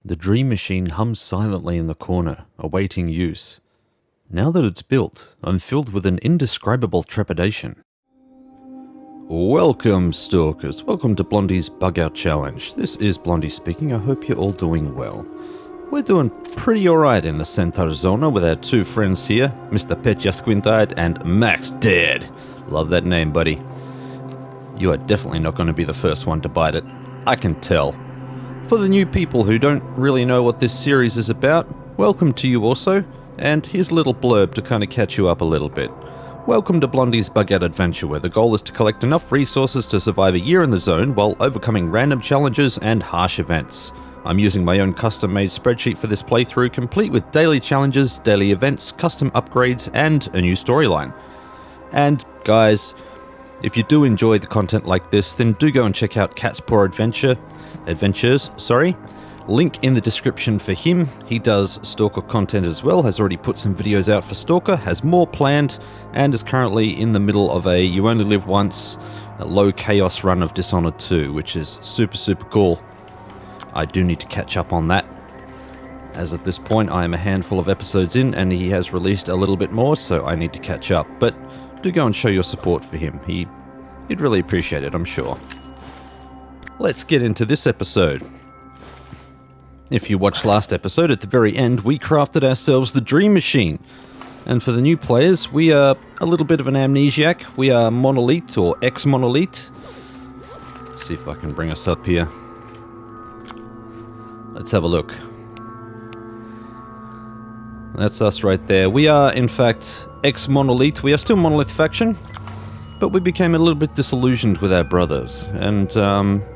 The dream machine hums silently in the corner, awaiting use. Now that it's built, I'm filled with an indescribable trepidation. Welcome, Stalkers. Welcome to Blondie's Bugout Challenge. This is Blondie speaking. I hope you're all doing well. We're doing pretty alright in the Centaur Zona with our two friends here, Mr. Petya Squint-Eyed and Max Dead. Love that name, buddy. You are definitely not going to be the first one to bite it. I can tell. For the new people who don't really know what this series is about, welcome to you also, and here's a little blurb to kind of catch you up a little bit. Welcome to Blondie's Bugout Adventure, where the goal is to collect enough resources to survive a year in the zone while overcoming random challenges and harsh events. I'm using my own custom-made spreadsheet for this playthrough, complete with daily challenges, daily events, custom upgrades, and a new storyline. And guys, if you do enjoy the content like this, then do go and check out Cat's Paw Adventures. Link in the description for him. He does Stalker content as well, has already put some videos out for Stalker, has more planned, and is currently in the middle of a You Only Live Once, a low chaos run of Dishonored 2, which is super cool. I do need to catch up on that. As of this point, I am a handful of episodes in, and he has released a little bit more, so I need to catch up. But do go and show your support for him. He'd really appreciate it, I'm sure. Let's get into this episode. If you watched last episode, at the very end, we crafted ourselves the Dream Machine. And for the new players, we are a little bit of an amnesiac. We are Monolith, or ex-Monolith. See if I can bring us up here. Let's have a look. That's us right there. We are, in fact, ex-Monolith. We are still Monolith faction, but we became a little bit disillusioned with our brothers and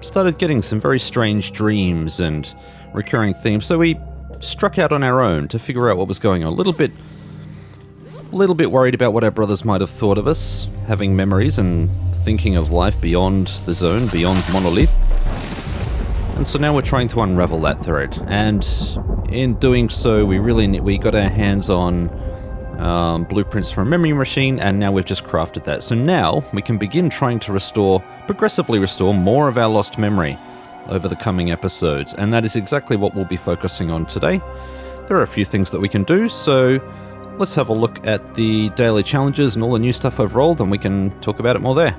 started getting some very strange dreams and recurring themes. So we struck out on our own to figure out what was going on. A little bit worried about what our brothers might have thought of us, having memories and thinking of life beyond the zone, beyond Monolith. And so now we're trying to unravel that thread. And in doing so, we got our hands on blueprints for a memory machine, and now we've just crafted that. So now we can begin trying to progressively restore more of our lost memory over the coming episodes, and that is exactly what we'll be focusing on today. There are a few things that we can do, so let's have a look at the daily challenges and all the new stuff I've rolled, and we can talk about it more there.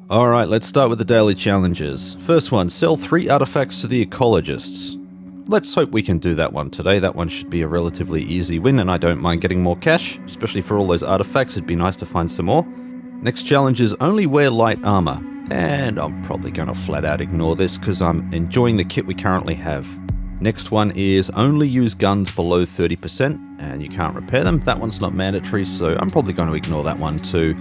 Alright, let's start with the daily challenges. First one, sell 3 artifacts to the ecologists. Let's hope we can do that one today. That one should be a relatively easy win, and I don't mind getting more cash, especially for all those artifacts. It'd be nice to find some more. Next challenge is only wear light armor. And I'm probably going to flat out ignore this because I'm enjoying the kit we currently have. Next one is only use guns below 30% and you can't repair them. That one's not mandatory, so I'm probably going to ignore that one too.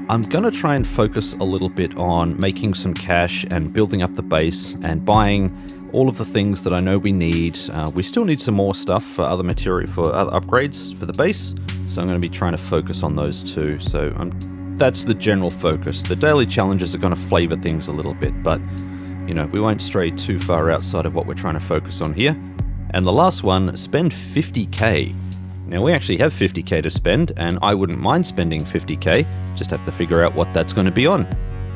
I'm going to try and focus a little bit on making some cash and building up the base and buying all of the things that I know we need. We still need some more stuff for other material, for other upgrades for the base, so I'm going to be trying to focus on those too. So that's the general focus. The daily challenges are going to flavor things a little bit, but you know, we won't stray too far outside of what we're trying to focus on here. And the last one, spend 50k. Now we actually have 50k to spend, and I wouldn't mind spending 50k, just have to figure out what that's going to be on.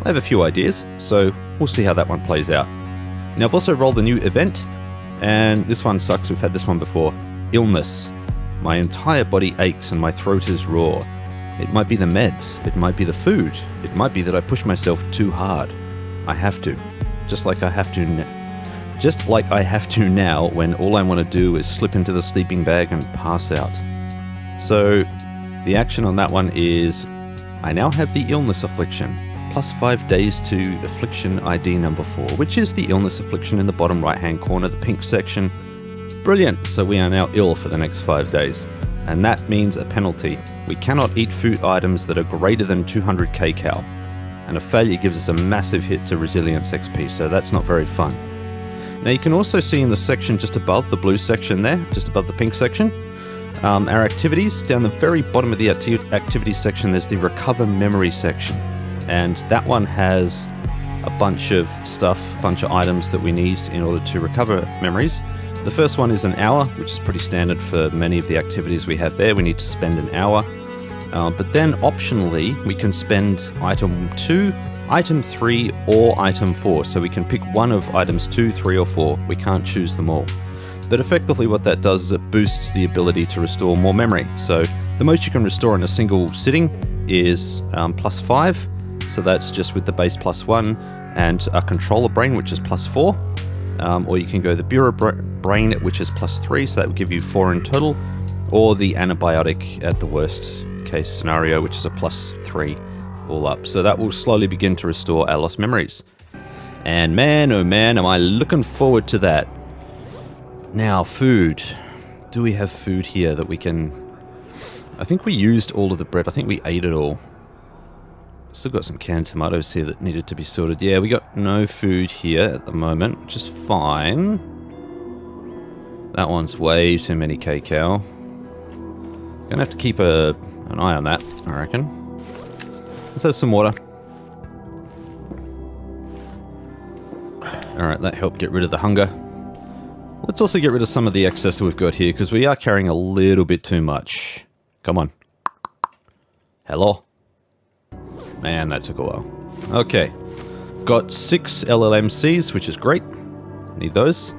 I have a few ideas, so we'll see how that one plays out. Now I've also rolled a new event, and this one sucks, we've had this one before. Illness. My entire body aches and my throat is raw. It might be the meds, it might be the food, it might be that I push myself too hard. I have to. Just like I have to now when all I want to do is slip into the sleeping bag and pass out. So the action on that one is I now have the illness affliction, plus 5 days to affliction ID number 4, which is the illness affliction in the bottom right hand corner, the pink section. Brilliant, so we are now ill for the next 5 days. And that means a penalty. We cannot eat food items that are greater than 200 kcal. And a failure gives us a massive hit to resilience XP, so that's not very fun. Now you can also see in the section just above, the blue section there, just above the pink section, our activities. Down the very bottom of the activities section, there's the recover memory section. And that one has a bunch of stuff, a bunch of items that we need in order to recover memories. The first one is an hour, which is pretty standard for many of the activities we have there. We need to spend an hour. But then optionally, we can spend item 2 item 3 or item 4, so we can pick one of items 2, 3 or 4. We can't choose them all. But effectively what that does is it boosts the ability to restore more memory. So the most you can restore in a single sitting is plus 5, so that's just with the base plus 1, and a controller brain, which is plus 4. Or you can go the Bureau brain, which is plus 3, so that would give you 4 in total, or the antibiotic at the worst case scenario, which is a plus 3 all up. So that will slowly begin to restore our lost memories. And man, oh man, am I looking forward to that. Now, food. Do we have food here that we can... I think we used all of the bread. I think we ate it all. Still got some canned tomatoes here that needed to be sorted. Yeah, we got no food here at the moment, which is fine. That one's way too many cacao. Gonna have to keep an eye on that, I reckon. Let's have some water. Alright, that helped get rid of the hunger. Let's also get rid of some of the excess that we've got here, because we are carrying a little bit too much. Come on. Hello? Man, that took a while. Okay. Got 6 LLMCs, which is great. Need those.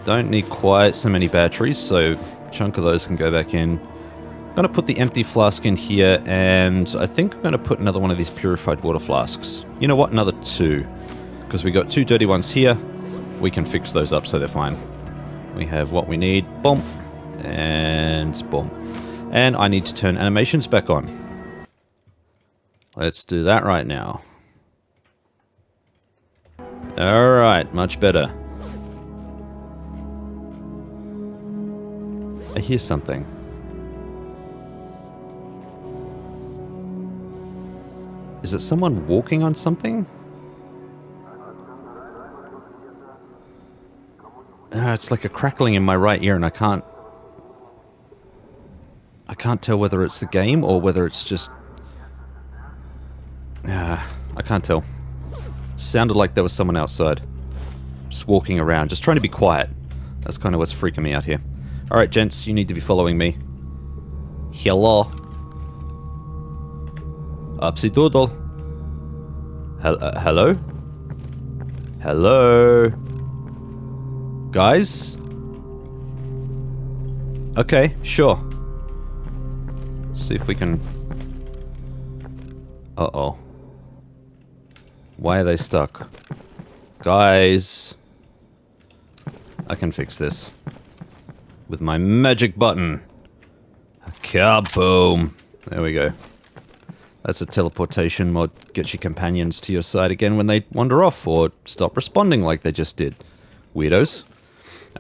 Don't need quite so many batteries, so a chunk of those can go back in. I'm going to put the empty flask in here, and I think I'm going to put another one of these purified water flasks. You know what? Another 2. Because we got 2 dirty ones here. We can fix those up so they're fine. We have what we need. Boom. And boom. And I need to turn animations back on. Let's do that right now. Alright, much better. I hear something. Is it someone walking on something? It's like a crackling in my right ear, and I can't tell whether it's the game or whether it's just... I can't tell. Sounded like there was someone outside. Just walking around, just trying to be quiet. That's kind of what's freaking me out here. Alright, gents, you need to be following me. Hello. Upsy doodle. Hello? Hello? Guys? Okay, sure. See if we can... Uh-oh. Why are they stuck? Guys! I can fix this. With my magic button. Kaboom! There we go. That's a teleportation mod. Gets your companions to your side again when they wander off or stop responding like they just did. Weirdos.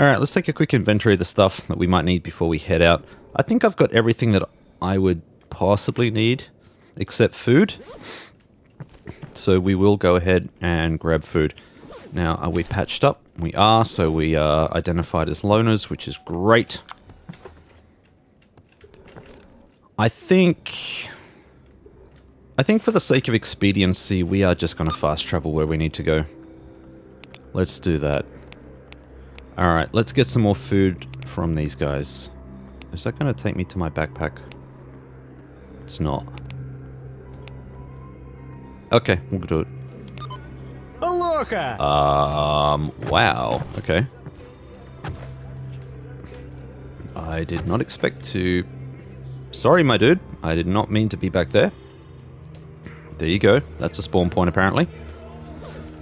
Alright, let's take a quick inventory of the stuff that we might need before we head out. I think I've got everything that I would possibly need, except food. So we will go ahead and grab food. Now, are we patched up? We are, so we are identified as loners, which is great. I think for the sake of expediency, we are just going to fast travel where we need to go. Let's do that. Alright, let's get some more food from these guys. Is that going to take me to my backpack? It's not. Okay, we'll do it. Wow. Okay. I did not expect to... Sorry, my dude. I did not mean to be back there. There you go. That's a spawn point, apparently.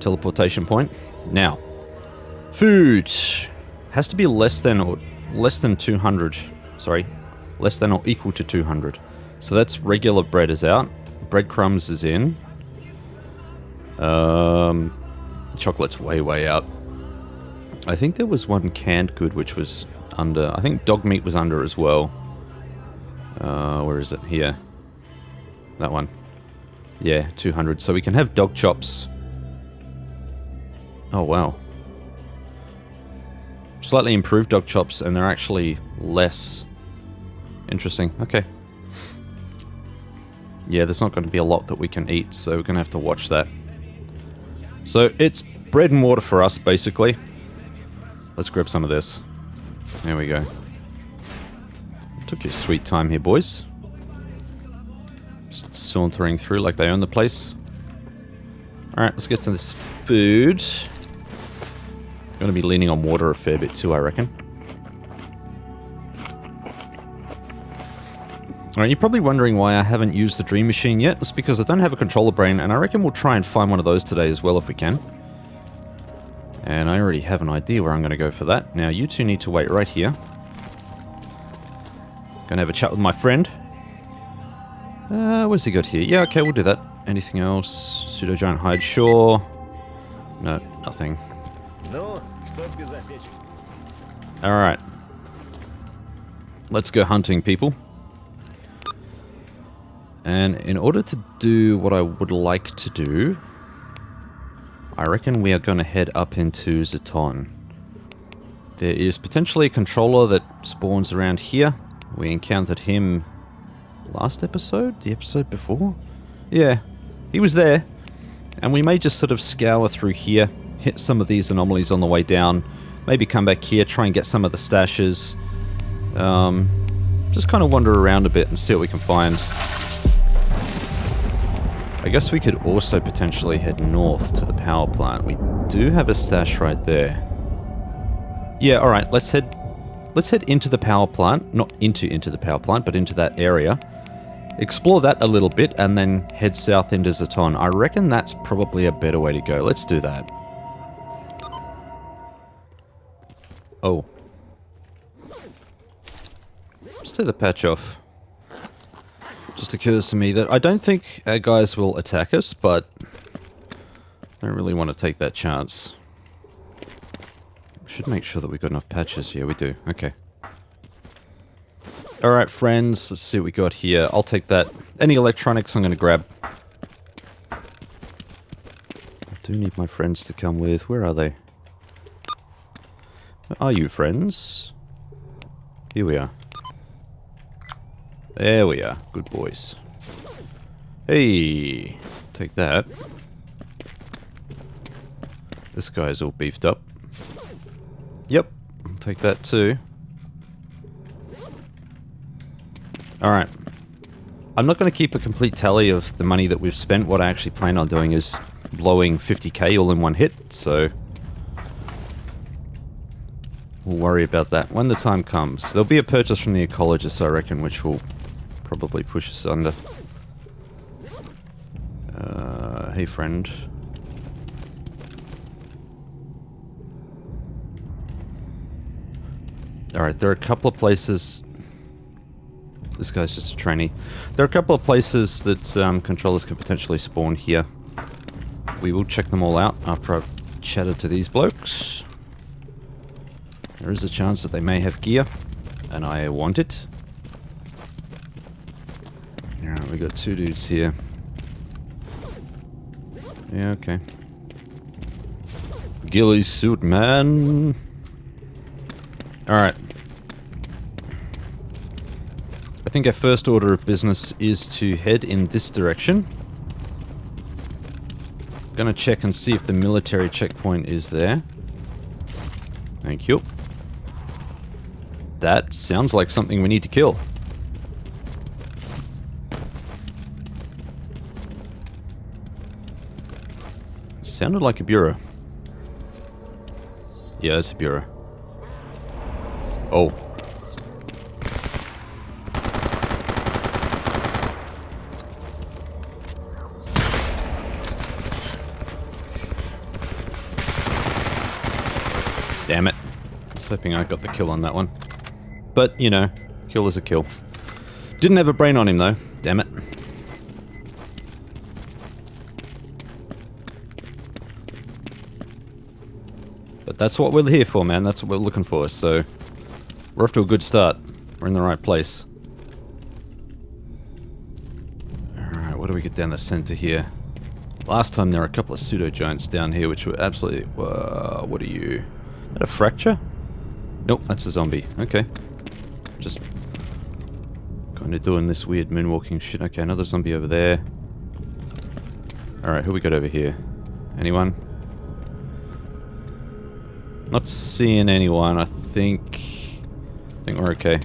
Teleportation point. Now. Food. Has to be less than 200. Sorry. Less than or equal to 200. So that's regular bread is out. Breadcrumbs is in. Chocolate's way out. I think there was one canned good which was under. I think dog meat was under as well. Where is it? Here. That one. Yeah, 200. So we can have dog chops. Oh, wow. Slightly improved dog chops, and they're actually less. Interesting. Okay. Yeah, there's not going to be a lot that we can eat, so we're going to have to watch that. So, it's bread and water for us, basically. Let's grab some of this. There we go. Took your sweet time here, boys. Just sauntering through like they own the place. Alright, let's get to this food. Going to be leaning on water a fair bit too, I reckon. Alright, you're probably wondering why I haven't used the Dream Machine yet. It's because I don't have a controller brain, and I reckon we'll try and find one of those today as well if we can. And I already have an idea where I'm going to go for that. Now, you two need to wait right here. Gonna have a chat with my friend. What's he got here? Yeah, okay, we'll do that. Anything else? Pseudo-giant hide, sure. No, nothing. Alright. Let's go hunting, people. And in order to do what I would like to do, I reckon we are going to head up into Zaton. There is potentially a controller that spawns around here. We encountered him last episode? The episode before? Yeah, he was there. And we may just sort of scour through here, hit some of these anomalies on the way down, maybe come back here, try and get some of the stashes. Just kind of wander around a bit and see what we can find. I guess we could also potentially head north to the power plant. We do have a stash right there. Yeah, alright, let's head into the power plant. Not into the power plant, but into that area. Explore that a little bit and then head south into Zaton. I reckon that's probably a better way to go. Let's do that. Oh. Let's take the patch off. Just occurs to me that I don't think our guys will attack us, but I don't really want to take that chance. Should make sure that we've got enough patches. Yeah, we do. Okay. Alright, friends. Let's see what we got here. I'll take that. Any electronics I'm going to grab. I do need my friends to come with. Where are they? Where are you, friends? Here we are. There we are. Good boys. Hey! Take that. This guy's all beefed up. Yep. I'll take that too. Alright. I'm not going to keep a complete tally of the money that we've spent. What I actually plan on doing is blowing 50k all in one hit, so we'll worry about that when the time comes. There'll be a purchase from the ecologist, I reckon, which will probably push us under. Hey friend. Alright, there are a couple of places... This guy's just a trainee. There are a couple of places that controllers could potentially spawn here. We will check them all out after I've chatted to these blokes. There is a chance that they may have gear, and I want it. Alright, we got two dudes here. Yeah, okay. Ghillie suit, man. Alright. I think our first order of business is to head in this direction. Gonna check and see if the military checkpoint is there. Thank you. That sounds like something we need to kill. Sounded like a bureau. Yeah, it's a bureau. Oh. Damn it. I was hoping I got the kill on that one. But, you know, kill is a kill. Didn't have a brain on him though. Damn it. But that's what we're here for, man. That's what we're looking for, so we're off to a good start. We're in the right place. Alright, what do we get down the center here? Last time there were a couple of pseudo-giants down here, which were absolutely... what are you? Is that a fracture? Nope, that's a zombie. Okay. Just kind of doing this weird moonwalking shit. Okay, another zombie over there. Alright, who we got over here? Anyone? Not seeing anyone, I think we're okay.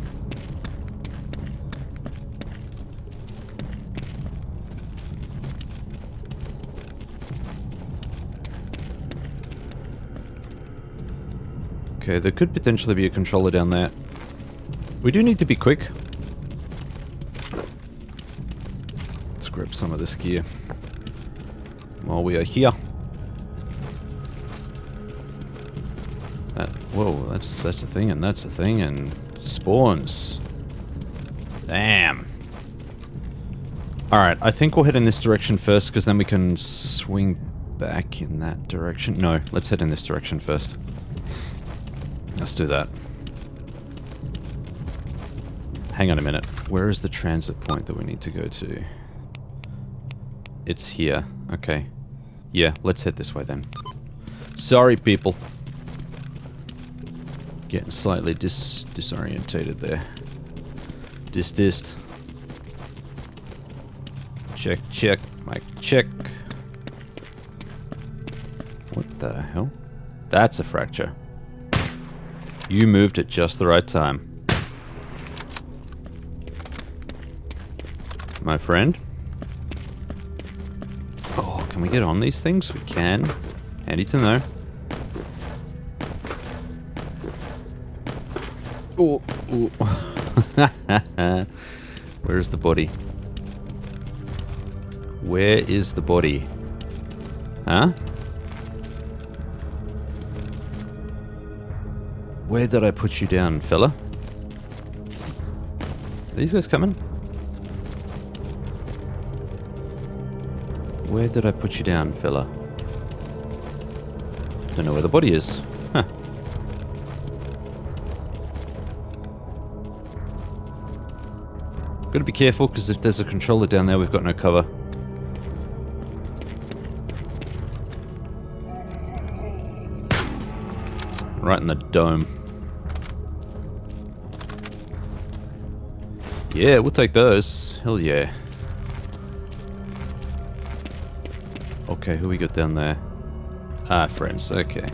Okay, there could potentially be a controller down there. We do need to be quick. Let's grab some of this gear while we are here. Whoa, that's a thing, and that's a thing, and spawns. Damn. Alright, I think we'll head in this direction first, because then we can swing back in that direction. No, let's head in this direction first. Let's do that. Hang on a minute. Where is the transit point that we need to go to? It's here. Okay. Yeah, let's head this way then. Sorry, people. Getting slightly disorientated there. Dist. Check. Mic check. What the hell? That's a fracture. You moved at just the right time. My friend? Oh, can we get on these things? We can. Handy to know. Ooh. Where's the body? Where is the body? Huh? Where did I put you down, fella? Are these guys coming? Where did I put you down, fella? Don't know where the body is. Huh. Gotta be careful, because if there's a controller down there, we've got no cover. Right in the dome. Yeah, we'll take those. Hell yeah. Okay, who we got down there? Ah, friends, okay.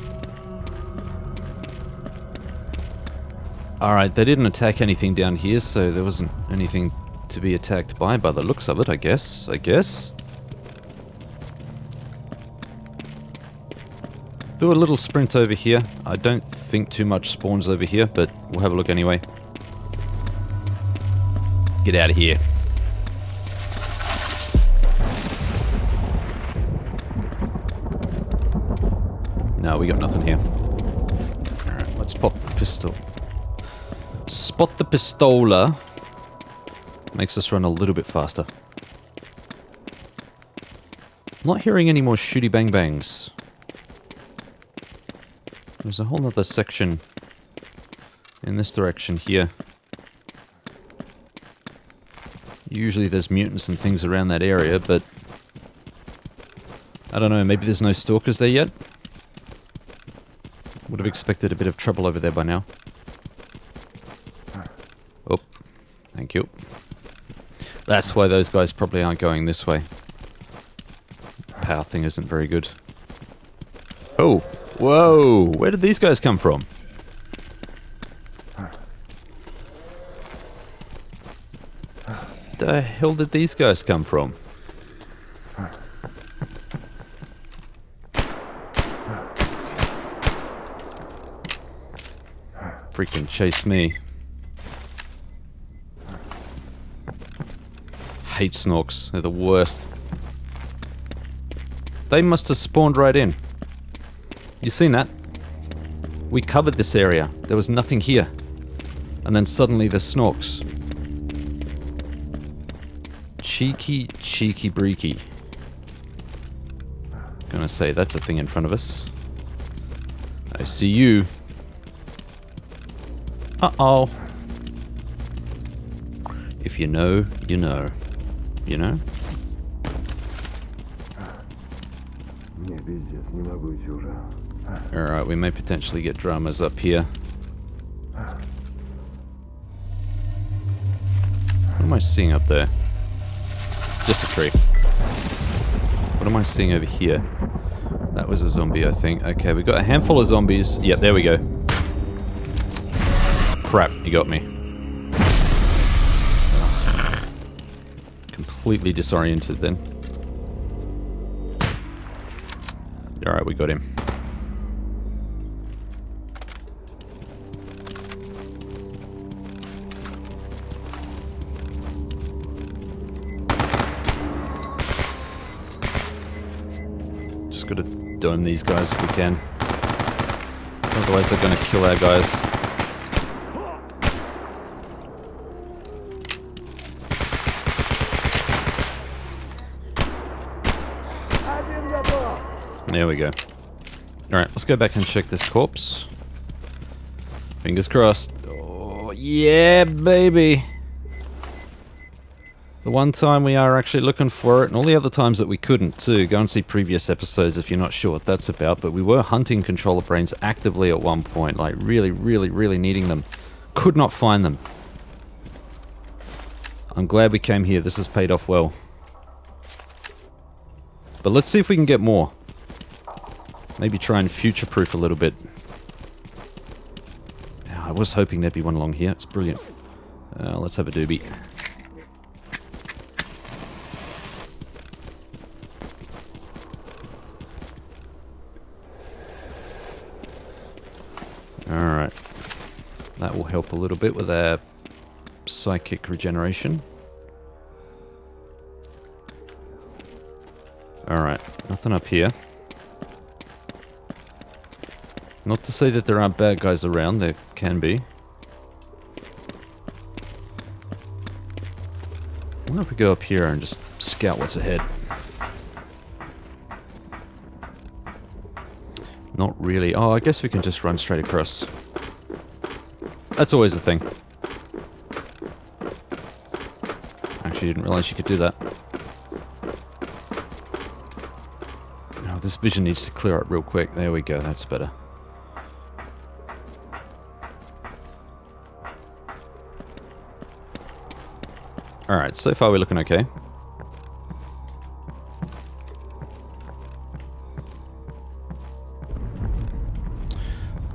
Alright, they didn't attack anything down here, so there wasn't anything to be attacked by the looks of it, I guess. Do a little sprint over here. I don't think too much spawns over here, but we'll have a look anyway. Get out of here. No, we got nothing here. Alright, let's pop the pistol. Spot the pistola. Makes us run a little bit faster. I'm not hearing any more shooty bang bangs. There's a whole other section in this direction here. Usually there's mutants and things around that area, but I don't know, maybe there's no stalkers there yet? Would have expected a bit of trouble over there by now. Oh, thank you. That's why those guys probably aren't going this way. Power thing isn't very good. Oh, whoa, where did these guys come from? The hell did these guys come from? Freaking chase me. Hate snorks, they're the worst. They must have spawned right in. You seen that? We covered this area, there was nothing here. And then suddenly there's snorks. Cheeky breaky. Gonna say that's a thing in front of us. I see you. Uh-oh. If you know, you know. You know? Alright, we may potentially get dramas up here. What am I seeing up there? Just a tree. What am I seeing over here? That was a zombie, I think. Okay, we got a handful of zombies. Yep, there we go. Crap, he got me. Ugh. Completely disoriented then. Alright, we got him. Just gotta dome these guys if we can. Otherwise they're gonna kill our guys. There we go. Alright, let's go back and check this corpse. Fingers crossed. Oh, yeah, baby! The one time we are actually looking for it, and all the other times that we couldn't too. Go and see previous episodes if you're not sure what that's about, but we were hunting controller brains actively at one point, like really, really, really needing them. Could not find them. I'm glad we came here, this has paid off well. But let's see if we can get more. Maybe try and future-proof a little bit. I was hoping there'd be one along here, it's brilliant. Let's have a doobie. Alright. That will help a little bit with our psychic regeneration. Alright, nothing up here. Not to say that there aren't bad guys around, there can be. I wonder if we go up here and just scout what's ahead. Not really. Oh, I guess we can just run straight across. That's always the thing. Actually, didn't realize you could do that. Oh, this vision needs to clear up real quick. There we go, that's better. Alright, so far we're looking okay.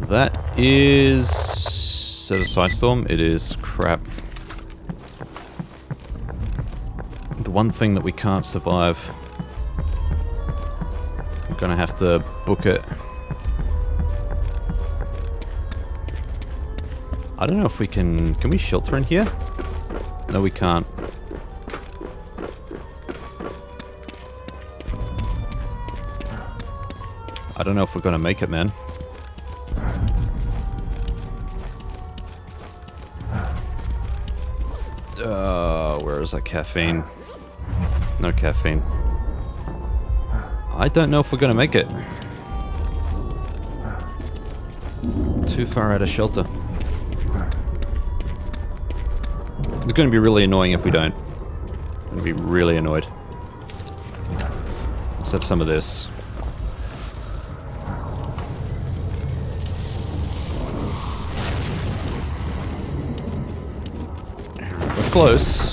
That is... set a side storm? It is crap. The one thing that we can't survive. We're gonna have to book it. I don't know if we can... Can we shelter in here? No, we can't. I don't know if we're gonna make it, man. Where is that caffeine? No caffeine. I don't know if we're gonna make it. Too far out of shelter. It's gonna be really annoying if we don't. I'm gonna be really annoyed. Let's have some of this. We're close.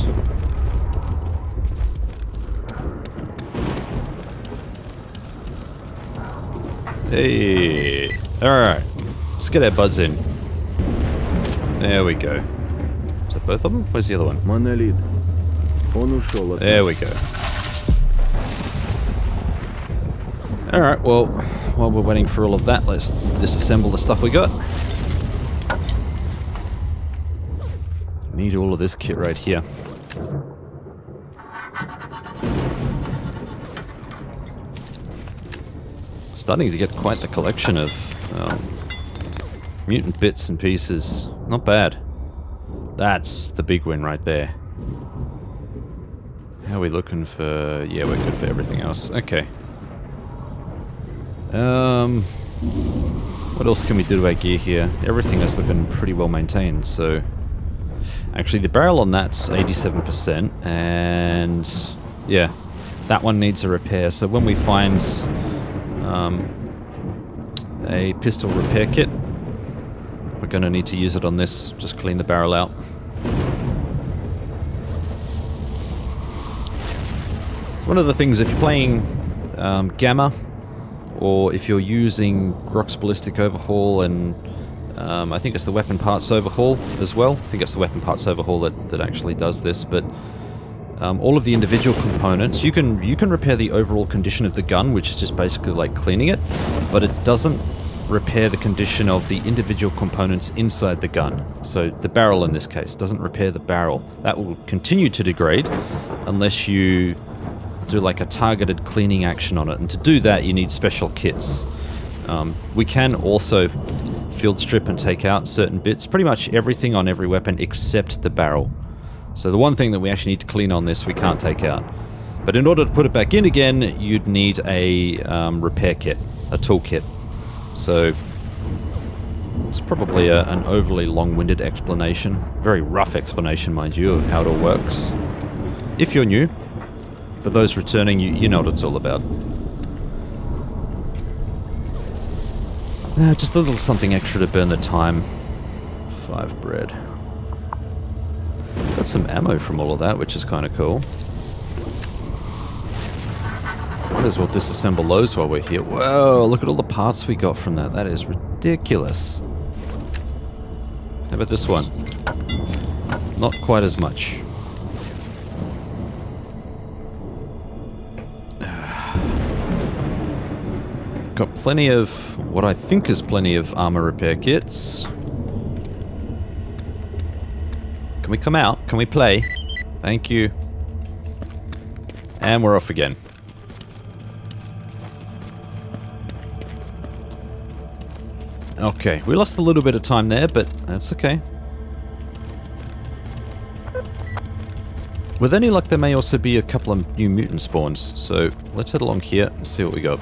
Hey. Alright. Let's get our buds in. There we go. Is that both of them? Where's the other one? There we go. Alright, well, while we're waiting for all of that, let's disassemble the stuff we got. Need all of this kit right here. Starting to get quite the collection of mutant bits and pieces. Not bad. That's the big win right there. How are we looking for... Yeah, we're good for everything else. Okay. What else can we do to our gear here? Everything is looking pretty well maintained, so... Actually, the barrel on that's 87%, and... Yeah, that one needs a repair, so when we find... a pistol repair kit, we're going to need to use it on this. Just clean the barrel out. One of the things, if you're playing Gamma, or if you're using Grok's Ballistic Overhaul, and I think it's the Weapon Parts Overhaul as well. I think it's the Weapon Parts Overhaul that actually does this, but all of the individual components, you can repair the overall condition of the gun, which is just basically like cleaning it, but it doesn't repair the condition of the individual components inside the gun. So the barrel in this case doesn't repair the barrel. That will continue to degrade unless you do like a targeted cleaning action on it, and to do that you need special kits. We can also field strip and take out certain bits, pretty much everything on every weapon except the barrel. So the one thing that we actually need to clean on this we can't take out. But in order to put it back in again, you'd need a repair kit, a tool kit. So it's probably an overly long-winded explanation, very rough explanation, mind you, of how it all works. If you're new, for those returning, you know what it's all about. Just a little something extra to burn the time. 5 bread. Got some ammo from all of that, which is kind of cool. Might as well disassemble those while we're here. Whoa, look at all the parts we got from that. That is ridiculous. How about this one? Not quite as much. Got plenty of what I think is plenty of armor repair kits. Can we come out? Can we play? Thank you. And we're off again. Okay, we lost a little bit of time there, but that's okay. With any luck, there may also be a couple of new mutant spawns, so let's head along here and see what we got.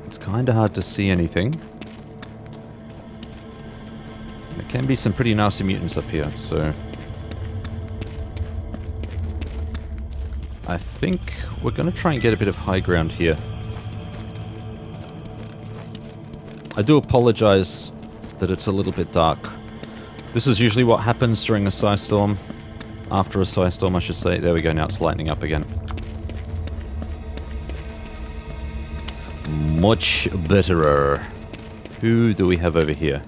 It's kind of hard to see anything. There can be some pretty nasty mutants up here, so... I think we're going to try and get a bit of high ground here. I do apologize that it's a little bit dark. This is usually what happens during a psystorm. After a psystorm, I should say. There we go, now it's lightening up again. Much betterer. Who do we have over here?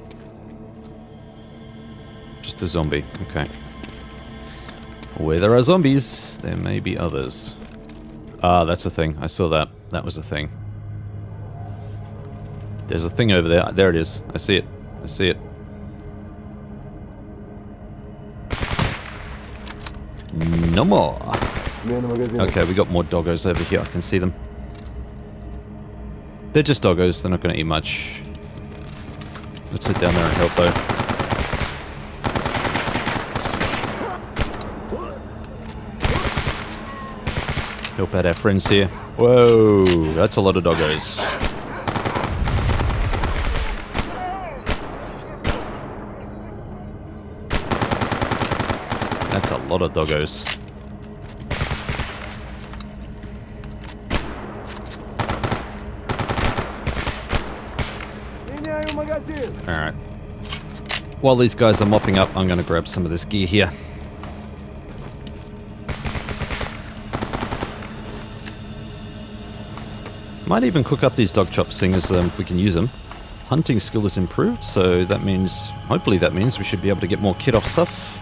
Just a zombie, okay. Where there are zombies, there may be others. Ah, that's a thing. I saw that. That was a thing. There's a thing over there. There it is. I see it. I see it. No more. Okay, we got more doggos over here. I can see them. They're just doggos. They're not going to eat much. Let's head down there and help, though. Help out our friends here. Whoa, that's a lot of doggos. That's a lot of doggos. Alright. While these guys are mopping up, I'm going to grab some of this gear here. Might even cook up these dog chops, seeing as we can use them. Hunting skill is improved, so that means, hopefully that means we should be able to get more kit off stuff.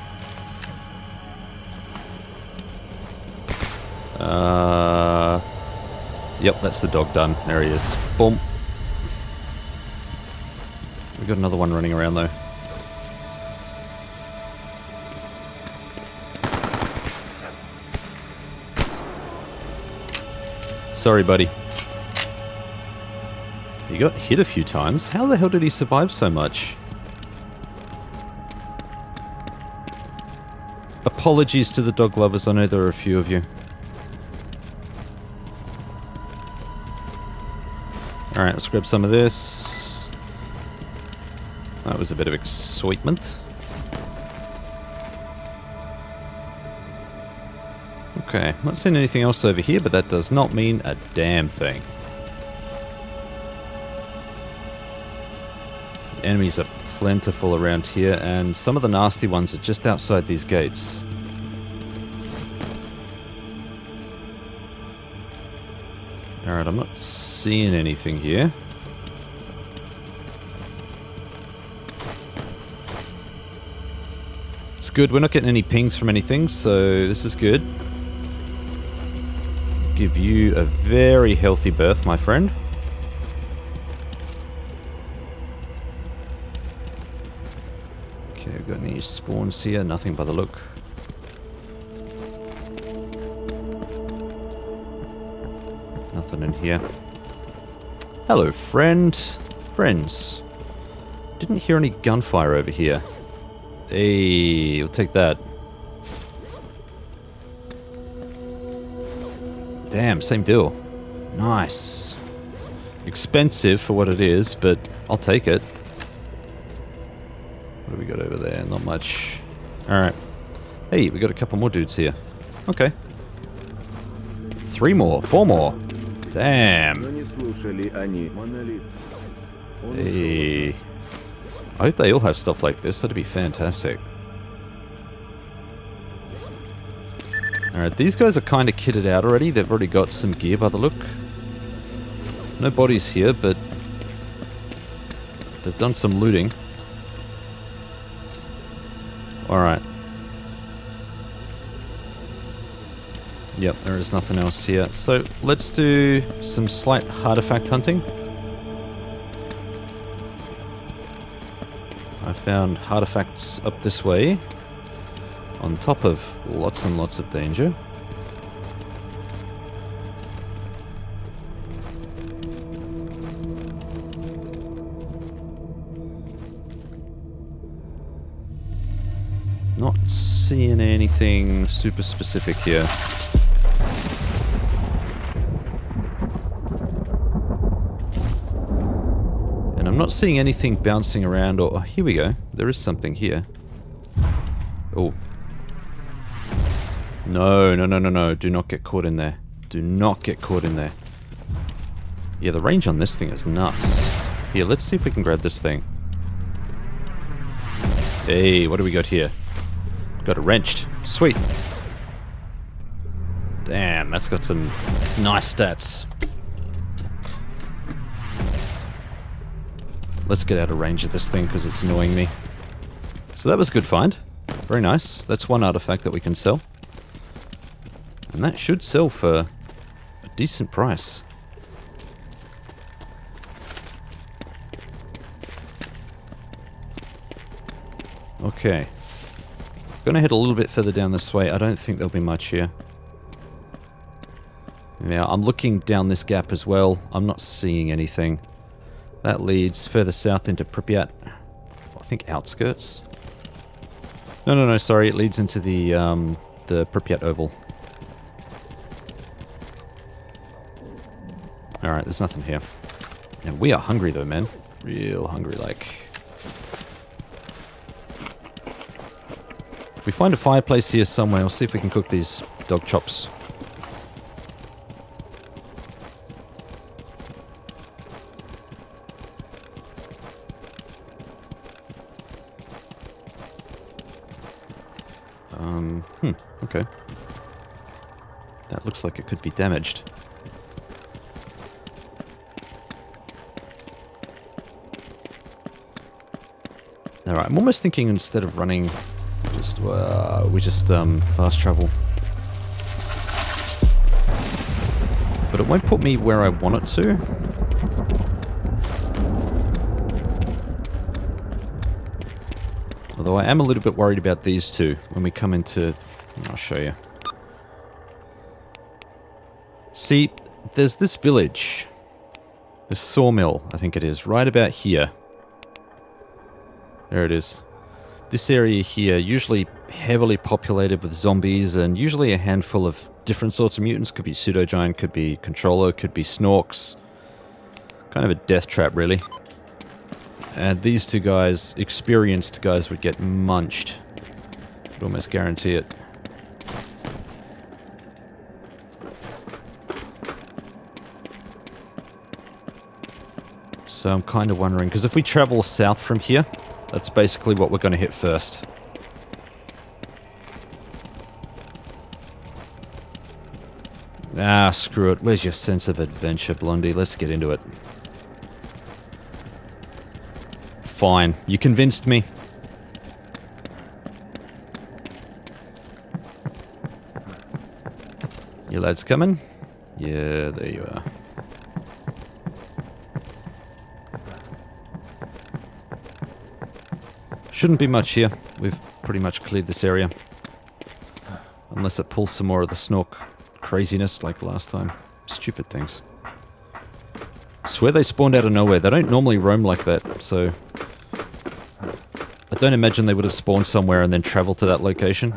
Yep, that's the dog done. There he is. Boom. We've got another one running around though. Sorry, buddy. He got hit a few times. How the hell did he survive so much? Apologies to the dog lovers. I know there are a few of you. Alright, let's grab some of this. That was a bit of excitement. Okay, not seeing anything else over here, but that does not mean a damn thing. Enemies are plentiful around here, and some of the nasty ones are just outside these gates. Alright, I'm not seeing anything here. It's good, we're not getting any pings from anything, so this is good. Give you a very healthy birth, my friend. Okay, I've got any spawns here, nothing by the look. Nothing in here. Hello, friend. Friends. Didn't hear any gunfire over here. Hey, we'll take that. Damn, same deal. Nice. Expensive for what it is, but I'll take it. What do we got over there? Not much. Alright. Hey, we got a couple more dudes here. Okay. 3 more. 4 more. Damn. Hey. I hope they all have stuff like this. That'd be fantastic. Alright, these guys are kind of kitted out already. They've already got some gear by the look. No bodies here, but they've done some looting. Alright. Yep, there is nothing else here. So, let's do some slight artifact hunting. I found artifacts up this way. On top of lots and lots of danger. Not seeing anything super specific here. And I'm not seeing anything bouncing around or... Oh, here we go. There is something here. Oh. No, no, no, no, no. Do not get caught in there. Do not get caught in there. Yeah, the range on this thing is nuts. Here, let's see if we can grab this thing. Hey, what do we got here? Got it wrenched. Sweet. Damn, that's got some nice stats. Let's get out of range of this thing because it's annoying me. So that was a good find. Very nice. That's one artifact that we can sell. And that should sell for a decent price. Okay. Gonna head a little bit further down this way. I don't think there'll be much here. Yeah, I'm looking down this gap as well. I'm not seeing anything. That leads further south into Pripyat. I think outskirts. No, no, no, sorry. It leads into the Pripyat Oval. Alright, there's nothing here. And we are hungry though, man. Real hungry, like. If we find a fireplace here somewhere, we'll see if we can cook these dog chops. Okay. That looks like it could be damaged. Alright, I'm almost thinking instead of running, we just fast travel. But it won't put me where I want it to. Although I am a little bit worried about these two when we come into... I'll show you. See, there's this village. This sawmill, I think it is, right about here. There it is. This area here, usually heavily populated with zombies and usually a handful of different sorts of mutants. Could be pseudo-giant, could be controller, could be snorks. Kind of a death trap, really. And these two guys, experienced guys, would get munched. Could almost guarantee it. So I'm kind of wondering, because if we travel south from here, that's basically what we're going to hit first. Ah, screw it. Where's your sense of adventure, Blondie? Let's get into it. Fine. You convinced me. You lads coming? Yeah, there you are. Shouldn't be much here. We've pretty much cleared this area. Unless it pulls some more of the snork craziness like last time. Stupid things. Swear they spawned out of nowhere. They don't normally roam like that, so... I don't imagine they would have spawned somewhere and then traveled to that location.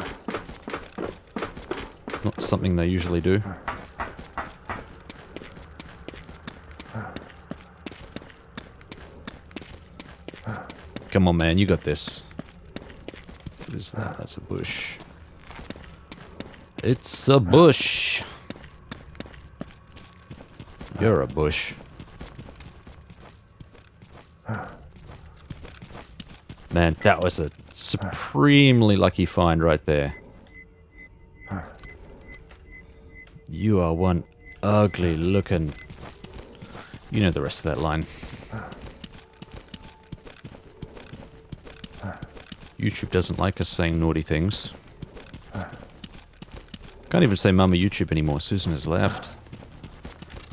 Not something they usually do. Come on, man, you got this. What is that? That's a bush. It's a bush. You're a bush. Man, that was a supremely lucky find right there. You are one ugly looking... You know the rest of that line. YouTube doesn't like us saying naughty things. Can't even say Mama YouTube anymore. Susan has left.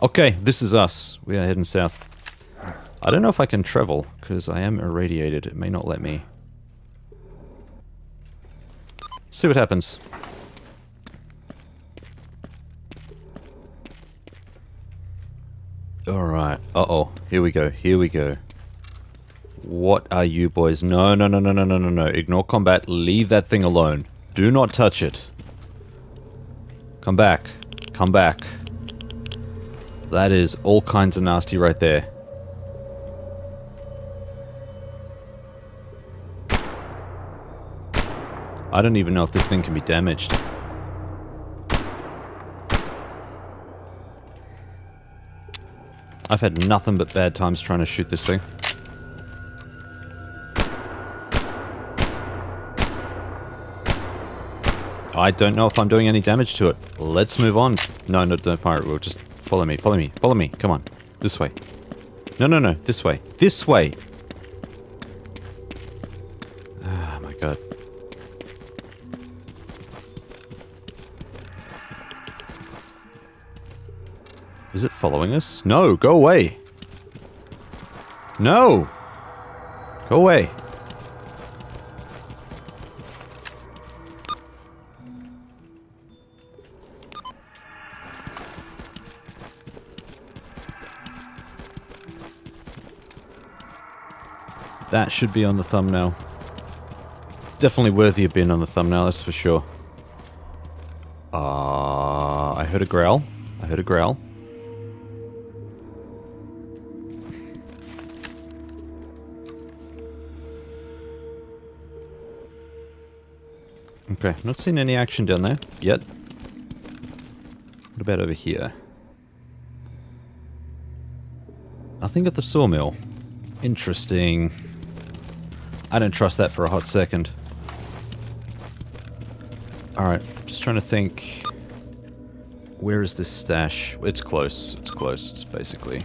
Okay, this is us. We are heading south. I don't know if I can travel, because I am irradiated. It may not let me. See what happens. Alright. Uh-oh. Here we go. Here we go. What are you boys? No, no, no, no, no, no, no, no. Ignore combat. Leave that thing alone. Do not touch it. Come back. Come back. That is all kinds of nasty right there. I don't even know if this thing can be damaged. I've had nothing but bad times trying to shoot this thing. I don't know if I'm doing any damage to it. Let's move on. No, no, don't fire it. We'll just follow me, follow me, follow me. Come on. This way. No, no, no. This way. This way! Oh my god. Is it following us? No, go away! No! Go away! That should be on the thumbnail. Definitely worthy of being on the thumbnail, that's for sure. I heard a growl. I heard a growl. Okay, not seeing any action down there yet. What about over here? Nothing at the sawmill. Interesting. I don't trust that for a hot second. Alright, just trying to think. Where is this stash? It's close. It's close. It's basically...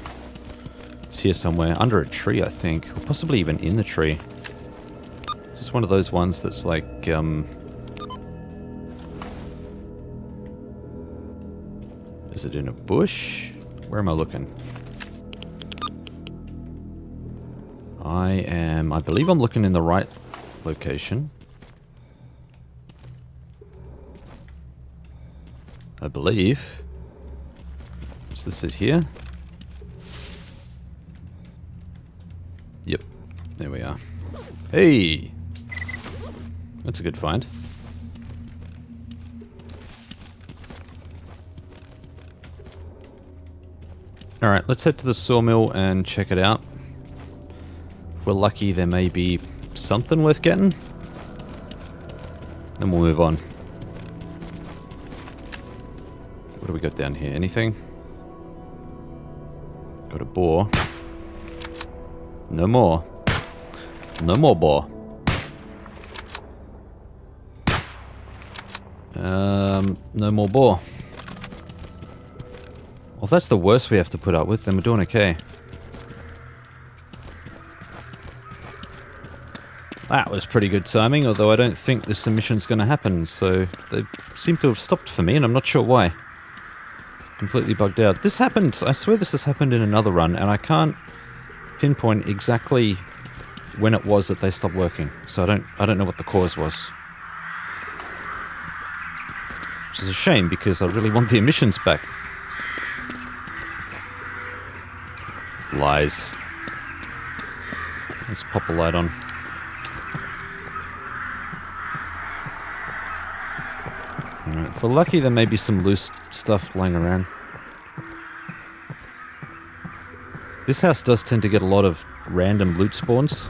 It's here somewhere. Under a tree, I think. Or possibly even in the tree. Is this one of those ones that's like, Is it in a bush? Where am I looking? I believe I'm looking in the right location. I believe. Is this it here? Yep. There we are. Hey! That's a good find. Alright, let's head to the sawmill and check it out. If we're lucky, there may be something worth getting. Then we'll move on. What do we got down here? Anything? Got a boar. No more. No more boar. No more boar. Well, if that's the worst we have to put up with, then we're doing okay. That was pretty good timing, although I don't think this submission's going to happen, so they seem to have stopped for me, and I'm not sure why. Completely bugged out. This happened, I swear this has happened in another run, and I can't pinpoint exactly when it was that they stopped working, so I don't know what the cause was. Which is a shame, because I really want the emissions back. Lies. Let's pop a light on. Alright, if we're lucky, there may be some loose stuff lying around. This house does tend to get a lot of random loot spawns.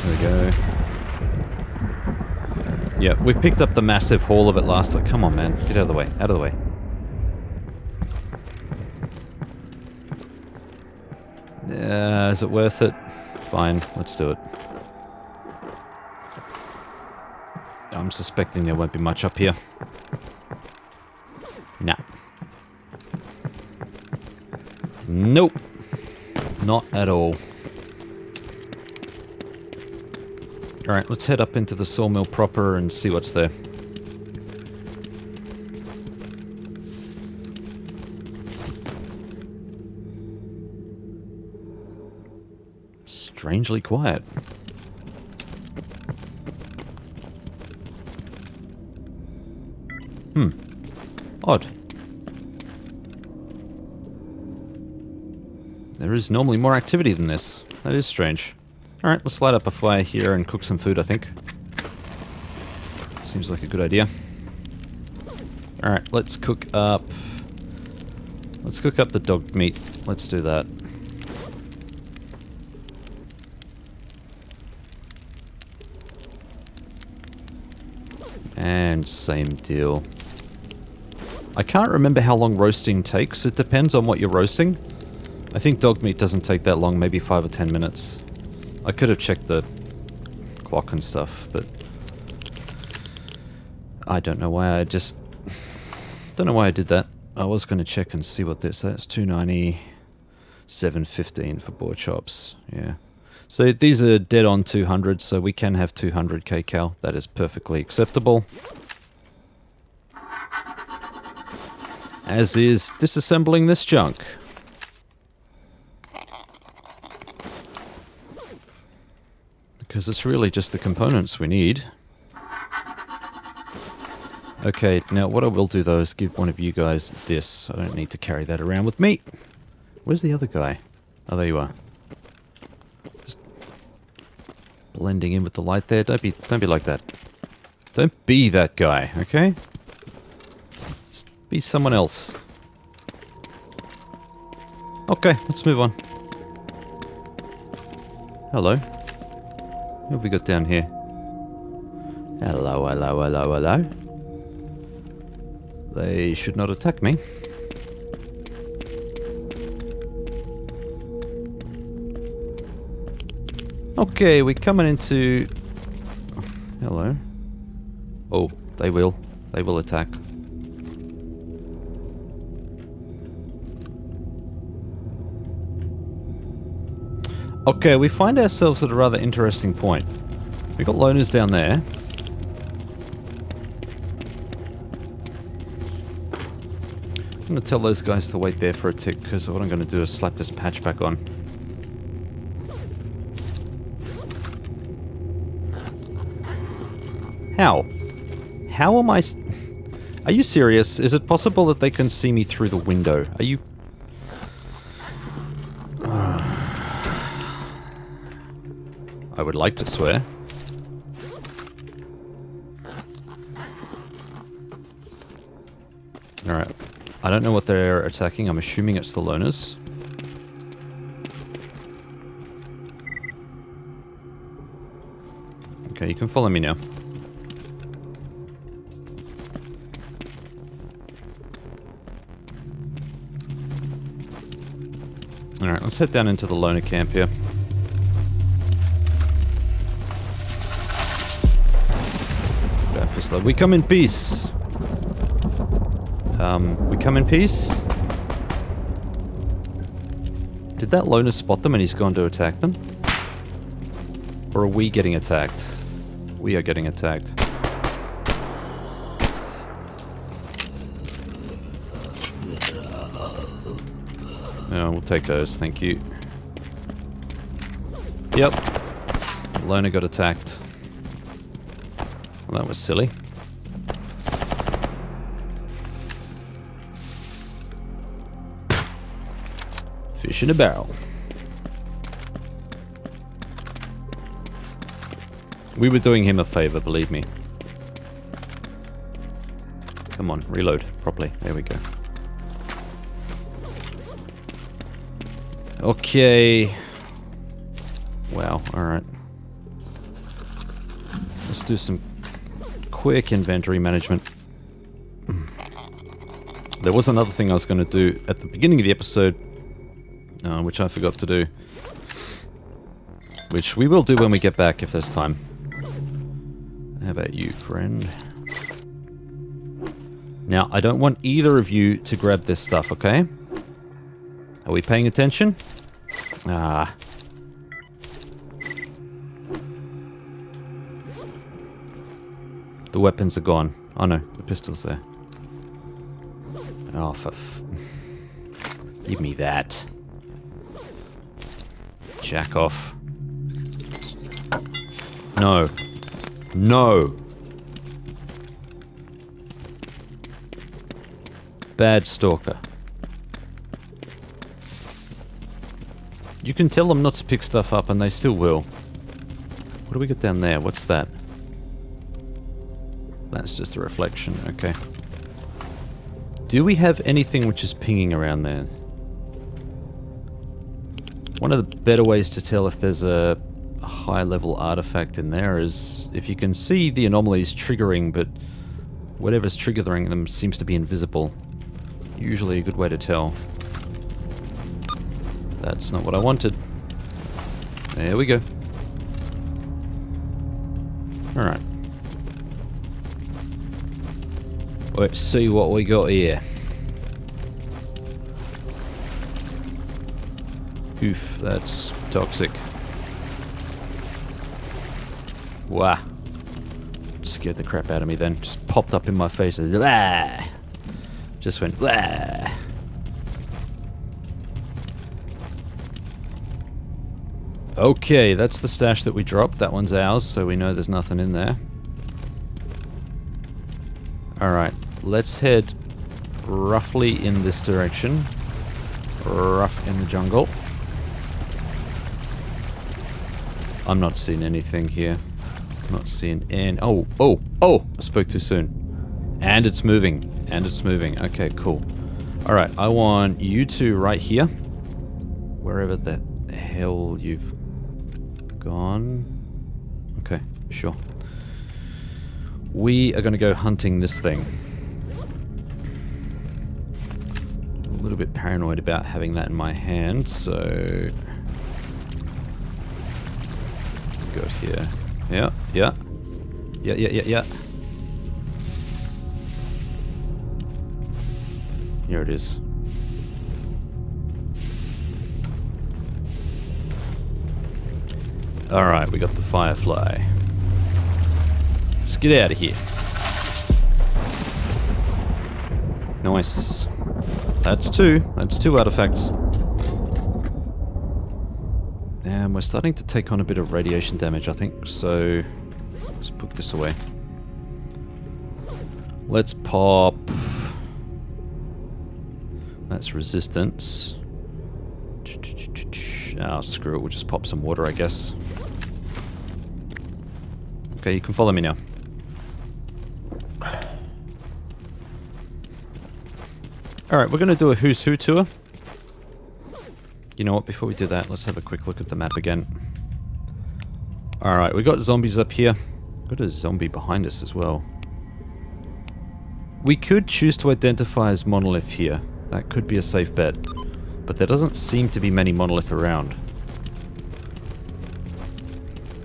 There we go. Yeah, we picked up the massive haul of it last time. Come on, man. Get out of the way. Out of the way. Is it worth it? Fine, let's do it. I'm suspecting there won't be much up here. Nah. Nope. Not at all. Alright, let's head up into the sawmill proper and see what's there. Strangely quiet. Odd. There is normally more activity than this. That is strange. Alright, let's light up a fire here and cook some food, I think. Seems like a good idea. Alright, let's cook up... Let's cook up the dog meat. Let's do that. And same deal. I can't remember how long roasting takes. It depends on what you're roasting. I think dog meat doesn't take that long, maybe 5 or 10 minutes. I could have checked the clock and stuff, but I don't know why I just... Don't know why I did that. I was going to check and see what this... That's 290, 715 for boar chops. Yeah. So these are dead on 200, so we can have 200 kcal. That is perfectly acceptable. As is disassembling this junk. Because it's really just the components we need. Okay, now what I will do though is give one of you guys this. I don't need to carry that around with me. Where's the other guy? Oh, there you are. Just blending in with the light there. Don't be like that. Don't be that guy, okay? Just be someone else. Okay, let's move on. Hello. What have we got down here? Hello, hello, hello, hello. They should not attack me. Okay, we're coming into... Hello. Oh, they will. They will attack. Okay, we find ourselves at a rather interesting point. We've got loners down there. I'm going to tell those guys to wait there for a tick, because what I'm going to do is slap this patch back on. How? How am I... Are you serious? Is it possible that they can see me through the window? Are you... I would like to swear. Alright. I don't know what they're attacking. I'm assuming it's the loners. Okay, you can follow me now. Alright, let's head down into the loner camp here. We come in peace. We come in peace. Did that loner spot them and he's gone to attack them? Or are we getting attacked? We are getting attacked. No, we'll take those, thank you. Yep. Loner got attacked. Well, that was silly. Fish in a barrel. We were doing him a favor, believe me. Come on, reload properly. There we go. Okay. Wow, alright. Let's do some quick inventory management. There was another thing I was going to do at the beginning of the episode, which I forgot to do. Which we will do when we get back, if there's time. How about you, friend? Now, I don't want either of you to grab this stuff, okay? Are we paying attention? Ah. The weapons are gone. Oh no, the pistol's there. Oh, give me that. Jack off. No. No! Bad stalker. You can tell them not to pick stuff up and they still will. What do we got down there? What's that? That's just a reflection, okay. Do we have anything which is pinging around there? One of the better ways to tell if there's a high-level artifact in there is if you can see the anomalies triggering, but whatever's triggering them seems to be invisible. Usually a good way to tell. That's not what I wanted. There we go. Alright. Let's see what we got here. Oof, that's toxic. Wow. Scared the crap out of me then. Just popped up in my face and blah! Just went blah! Okay, that's the stash that we dropped. That one's ours, so we know there's nothing in there. Alright, let's head roughly in this direction. Rough in the jungle. I'm not seeing anything here. Not seeing any... Oh! I spoke too soon. And it's moving. And it's moving. Okay, cool. Alright, I want you two right here. Wherever the hell you've gone. Okay, sure. We are going to go hunting this thing. A little bit paranoid about having that in my hand, so... Got here. Yeah. Here it is. Alright, we got the firefly. Let's get out of here. Nice. That's two. That's two artifacts. And we're starting to take on a bit of radiation damage, I think, so let's put this away. Let's pop... That's resistance. Oh, screw it, we'll just pop some water, I guess. Okay, you can follow me now. Alright, we're going to do a Who's Who tour. You know what, before we do that, let's have a quick look at the map again. Alright, we got zombies up here. Got a zombie behind us as well. We could choose to identify as monolith here. That could be a safe bet. But there doesn't seem to be many monolith around.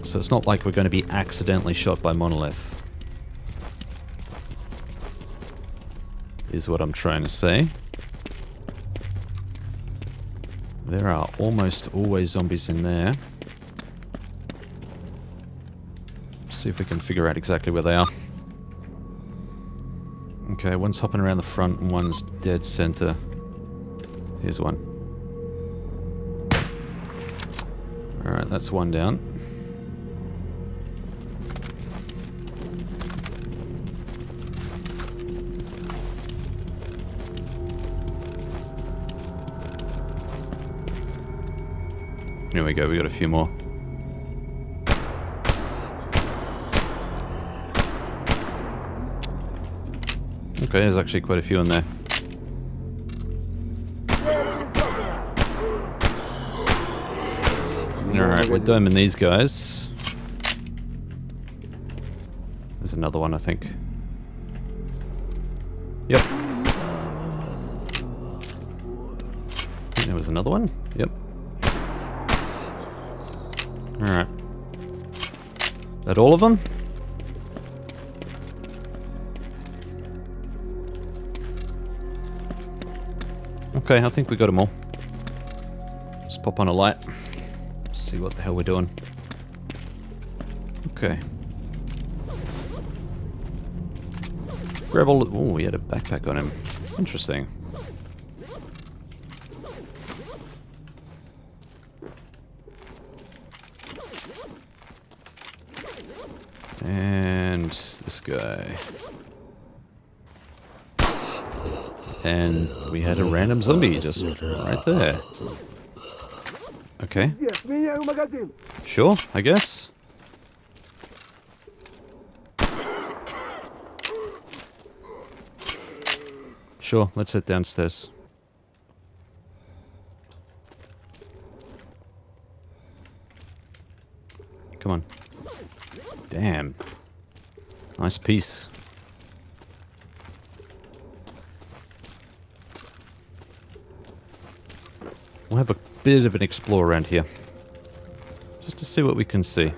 So it's not like we're going to be accidentally shot by monolith. Is what I'm trying to say. There are almost always zombies in there. See if we can figure out exactly where they are. Okay, one's hopping around the front and one's dead center. Here's one. Alright, that's one down. Here we go, we got a few more. Okay, there's actually quite a few in there. Alright, we're doming these guys. There's another one, I think. Yep. I think there was another one. Yep. Alright. That all of them? Okay, I think we got them all. Let's pop on a light. See what the hell we're doing. Okay. Grab all the... Oh, he had a backpack on him. Interesting. And this guy. And we had a random zombie just right there. Okay. Sure, I guess. Sure, let's head downstairs. Come on. Damn. Nice piece. We'll have a bit of an explore around here. Just to see what we can see.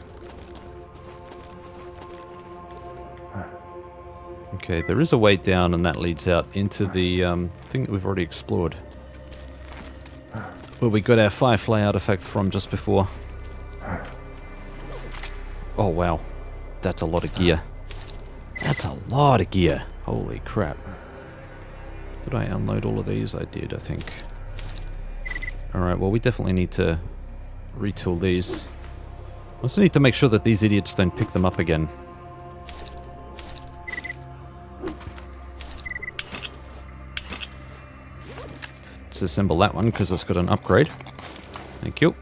Okay, there is a way down and that leads out into the thing that we've already explored. Where we got our Firefly artifact from just before. Oh wow. That's a lot of gear. That's a lot of gear. Holy crap. Did I unload all of these? I did, I think. Alright, well we definitely need to retool these. Also need to make sure that these idiots don't pick them up again. Disassemble that one because it's got an upgrade. Thank you.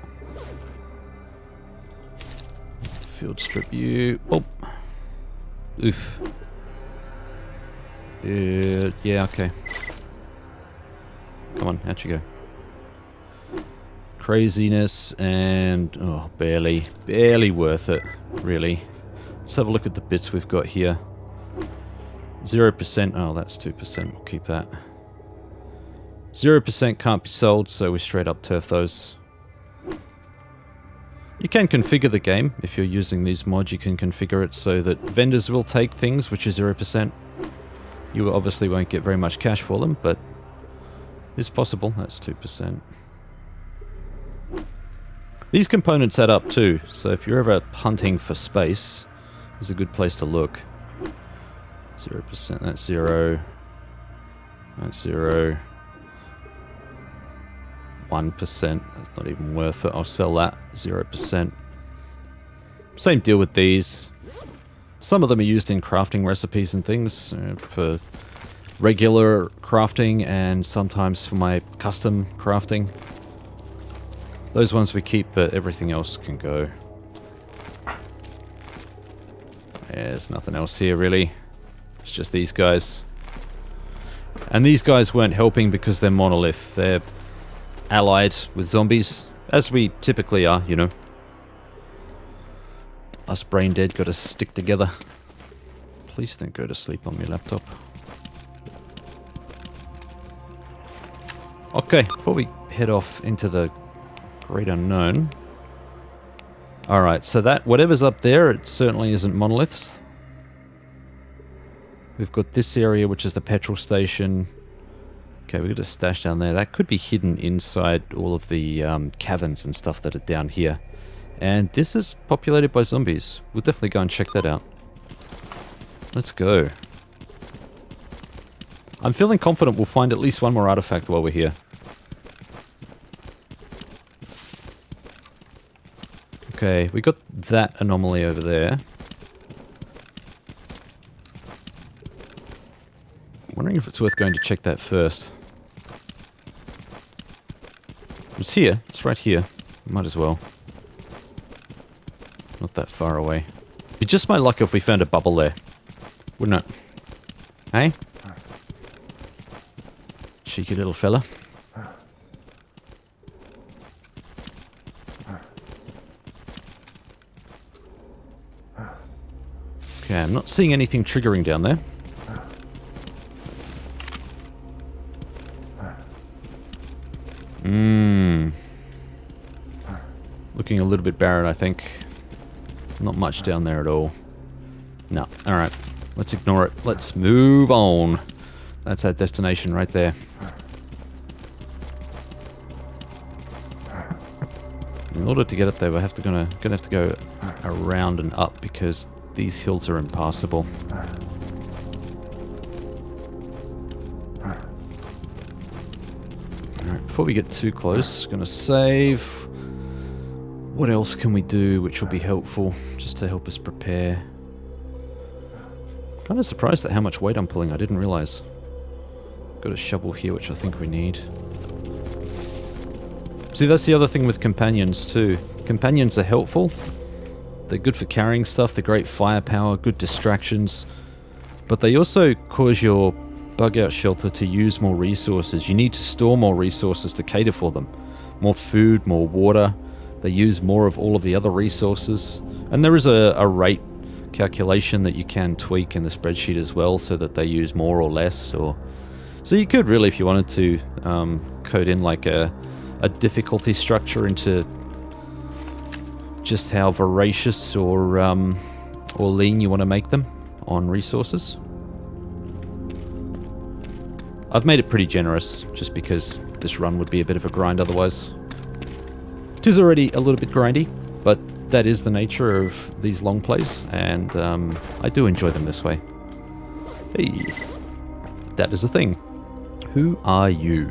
Field strip you. Oh. Oof. Yeah, okay. Come on, out you go. Craziness and... oh, barely worth it, really. Let's have a look at the bits we've got here. 0%, oh that's 2%, we'll keep that. 0% can't be sold, so we straight up turf those. You can configure the game. If you're using these mods, you can configure it so that vendors will take things which is 0%. You obviously won't get very much cash for them, but it's possible. That's 2%. These components add up too, so if you're ever hunting for space, it's a good place to look. 0%, that's 0. That's 0. 1%, that's not even worth it. I'll sell that. 0%. Same deal with these. Some of them are used in crafting recipes and things for regular crafting and sometimes for my custom crafting. Those ones we keep, but everything else can go. There's nothing else here, really. It's just these guys. And these guys weren't helping because they're monolith. They're allied with zombies, as we typically are, you know. Us brain dead gotta stick together. Please don't go to sleep on my laptop. Okay, before we head off into the great unknown. Alright, so that, whatever's up there, it certainly isn't monolith. We've got this area, which is the petrol station. Okay, we've got a stash down there. That could be hidden inside all of the caverns and stuff that are down here. And this is populated by zombies. We'll definitely go and check that out. Let's go. I'm feeling confident we'll find at least one more artifact while we're here. Okay, we got that anomaly over there. Wondering if it's worth going to check that first. It's here. It's right here. Might as well. Not that far away. Be just my luck if we found a bubble there. Wouldn't it? Hey? Cheeky little fella. Okay, I'm not seeing anything triggering down there. Looking a little bit barren, I think. Not much down there at all. No. Alright. Let's ignore it. Let's move on. That's our destination right there. In order to get up there, we're gonna have to go around and up because these hills are impassable. Alright, before we get too close, gonna save. What else can we do which will be helpful, just to help us prepare? Kind of surprised at how much weight I'm pulling, I didn't realize. Got a shovel here, which I think we need. See, that's the other thing with companions too. Companions are helpful. They're good for carrying stuff, they're great firepower, good distractions. But they also cause your bug-out shelter to use more resources. You need to store more resources to cater for them. More food, more water. They use more of all of the other resources. And there is a rate calculation that you can tweak in the spreadsheet as well so that they use more or less. Or so you could really, if you wanted to, code in like a difficulty structure into just how voracious or lean you want to make them on resources. I've made it pretty generous just because this run would be a bit of a grind otherwise. It is already a little bit grindy, but that is the nature of these long plays, and I do enjoy them this way. Hey, that is a thing. Who are you?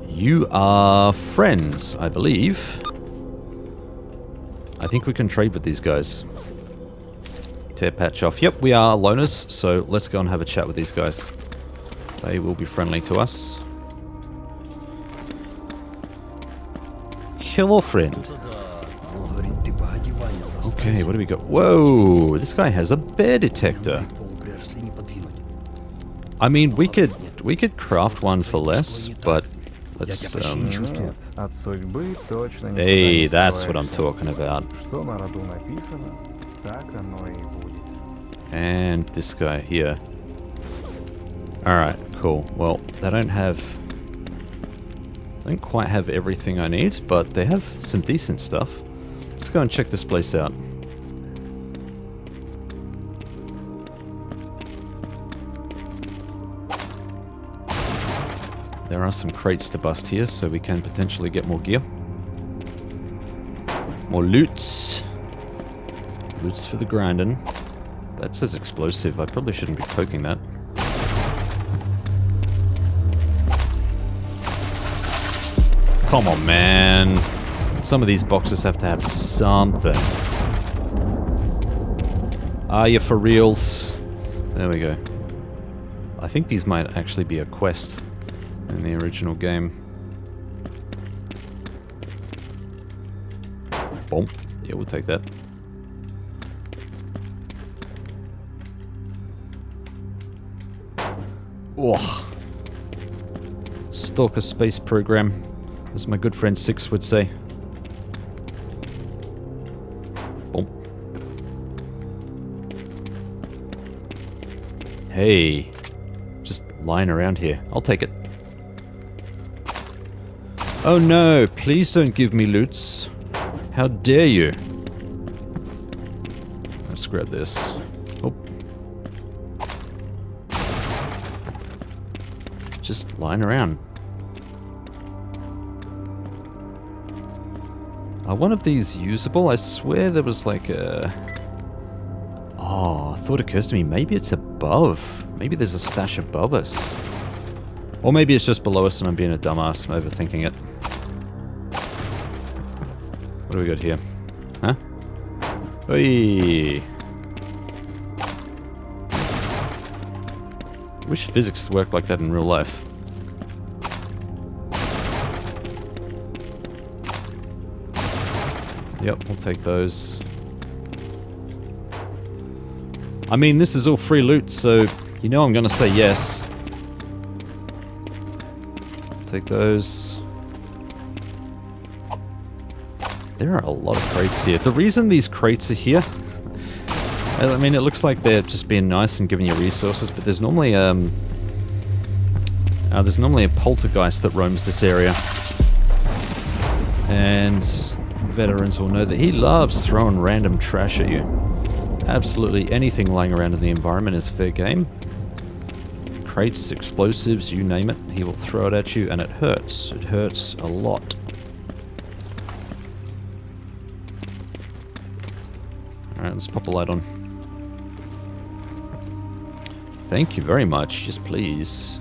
You are friends, I believe. I think we can trade with these guys. Tear patch off. Yep, we are loners, so let's go and have a chat with these guys. They will be friendly to us. Hello, friend. Okay, what do we got? Whoa, this guy has a bear detector. I mean, we could craft one for less, but let's hey, that's what I'm talking about. And this guy here. Alright, cool. Well, they don't quite have everything I need, but they have some decent stuff. Let's go and check this place out. There are some crates to bust here, so we can potentially get more gear. More loots. Loots for the grinding. That says explosive. I probably shouldn't be poking that. Come on, man. Some of these boxes have to have something. Are you for reals? There we go. I think these might actually be a quest in the original game. Boom. Yeah, we'll take that. Oh. Stalker space program, as my good friend Six would say. Boom. Hey. Just lying around here. I'll take it. Oh no, please don't give me loots. How dare you? Let's grab this. Oh. Just lying around. Are one of these usable? I swear there was like a... Oh, a thought occurs to me. Maybe it's above. Maybe there's a stash above us. Or maybe it's just below us and I'm being a dumbass. I'm overthinking it. What do we got here? Huh? Oi! Wish physics worked like that in real life. Yep, we'll take those. I mean, this is all free loot, so you know I'm gonna say yes. Take those. There are a lot of crates here. The reason these crates are here, I mean, it looks like they're just being nice and giving you resources, but there's normally a poltergeist that roams this area. And veterans will know that he loves throwing random trash at you. Absolutely anything lying around in the environment is fair game. Crates, explosives, you name it, he will throw it at you, and it hurts. It hurts a lot. Alright, let's pop a light on. Thank you very much. Just please.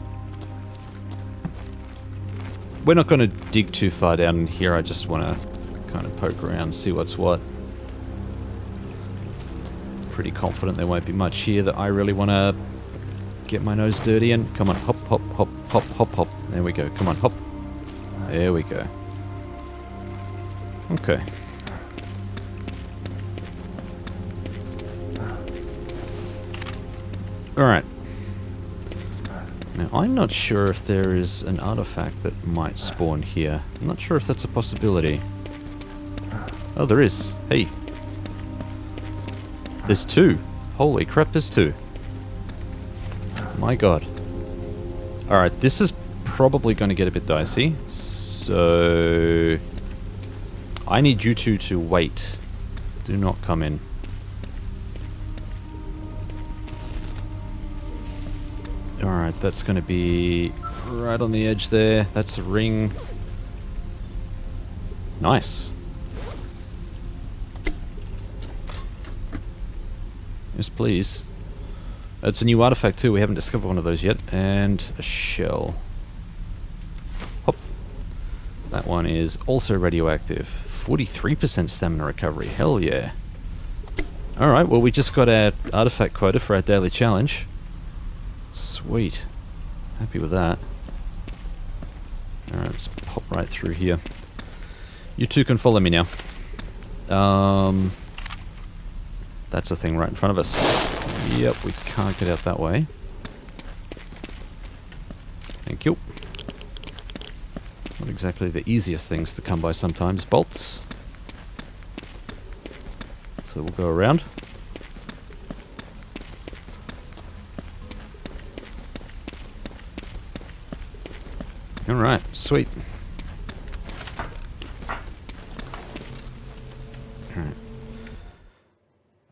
We're not going to dig too far down in here. I just want to kind of poke around, see what's what. Pretty confident there won't be much here that I really want to get my nose dirty in. Come on, hop, hop, hop, hop, hop, hop. There we go. Come on, hop. There we go. Okay. Alright. Now, I'm not sure if there is an artifact that might spawn here. I'm not sure if that's a possibility. Oh, there is. Hey. There's two. Holy crap, there's two. My god. Alright, this is probably going to get a bit dicey. So... I need you two to wait. Do not come in. Alright, that's going to be right on the edge there. That's a ring. Nice. Yes, please. It's a new artifact too. We haven't discovered one of those yet. And a shell. Hop. That one is also radioactive. 43% stamina recovery. Hell yeah. Alright, well we just got our artifact quota for our daily challenge. Sweet. Happy with that. Alright, let's pop right through here. You two can follow me now. That's a thing right in front of us. Yep, we can't get out that way. Thank you. Not exactly the easiest things to come by sometimes. Bolts. So we'll go around. Alright, sweet. Alright.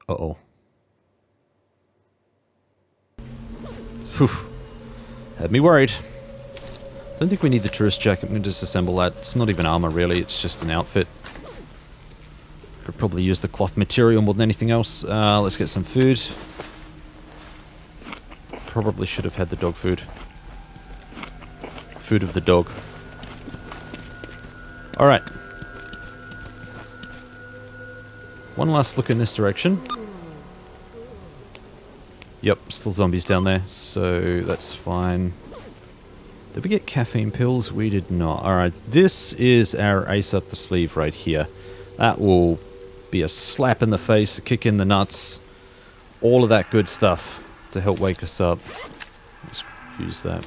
Uh-oh. Whew. Had me worried. Don't think we need the tourist jacket. I'm going to disassemble that. It's not even armor, really. It's just an outfit. Could probably use the cloth material more than anything else. Let's get some food. Probably should have had the dog food. Food of the dog. Alright. One last look in this direction. Yep, still zombies down there, so that's fine. Did we get caffeine pills? We did not. Alright, this is our ace up the sleeve right here. That will be a slap in the face, a kick in the nuts, all of that good stuff to help wake us up. Let's use that.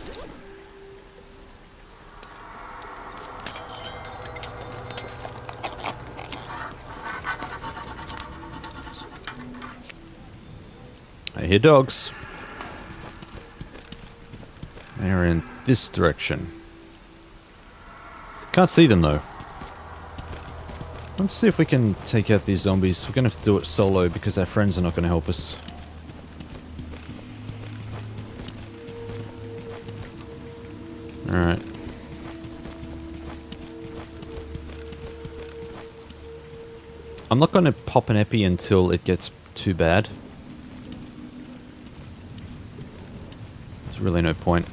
I hear dogs. They're in this direction. Can't see them though. Let's see if we can take out these zombies. We're going to have to do it solo because our friends are not going to help us. Alright. I'm not going to pop an epi until it gets too bad. There's really no point.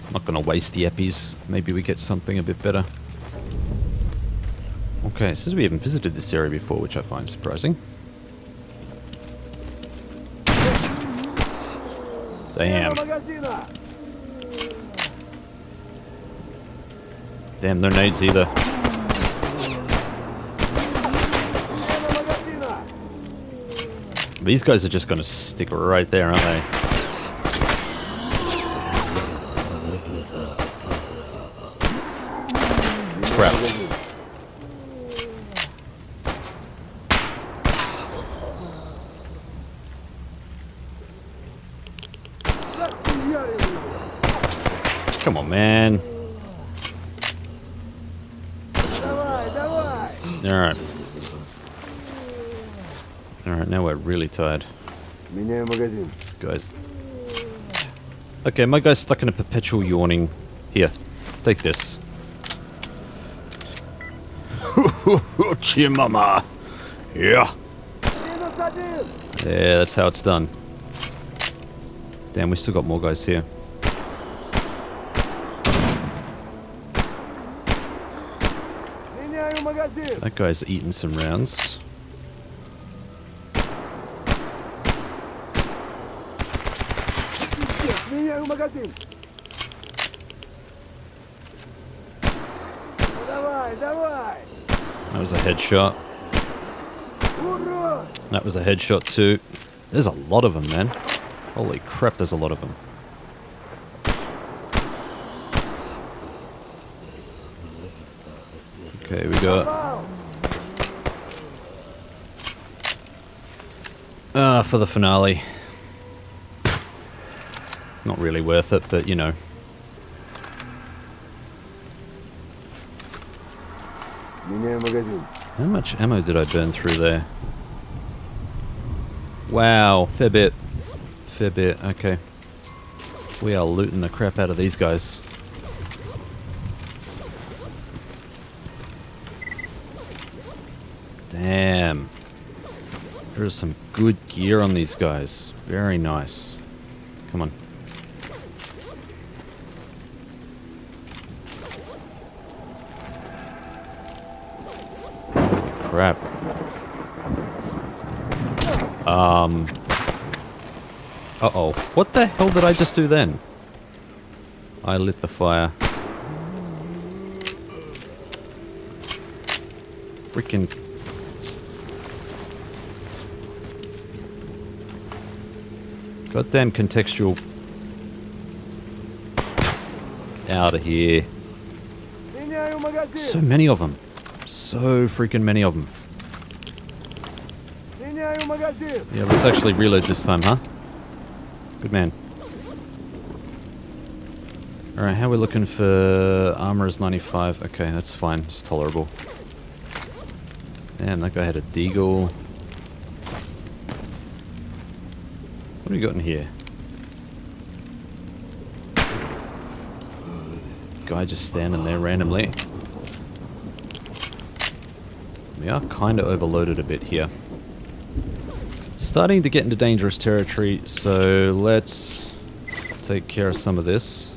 I'm not going to waste the epis. Maybe we get something a bit better. Okay, it says we haven't visited this area before, which I find surprising. Damn. Damn, no nades either. These guys are just gonna stick right there, aren't they? Crap. Come on, man. Alright. Alright, now we're really tired. Guys. Okay, my guy's stuck in a perpetual yawning. Here, take this. Chimama. Yeah. Yeah, that's how it's done. Damn, we still got more guys here. That guy's eating some rounds. That was a headshot. That was a headshot too. There's a lot of them, man. Holy crap, there's a lot of them. Okay, we got... for the finale. Not really worth it, but you know. How much ammo did I burn through there? Wow, fair bit. Fair bit, okay. We are looting the crap out of these guys. Damn. There's some good gear on these guys. Very nice. Come on. Crap. Uh-oh. What the hell did I just do then? I lit the fire. Freaking... Goddamn contextual. Out of here. So many of them. So freaking many of them. Yeah, let's actually reload this time, huh? Good man. Alright, how are we looking for... Armor is 95. Okay, that's fine. It's tolerable. Damn, that guy had a deagle. What do we got in here? Guy just standing there randomly. We are kind of overloaded a bit here. Starting to get into dangerous territory, so let's take care of some of this.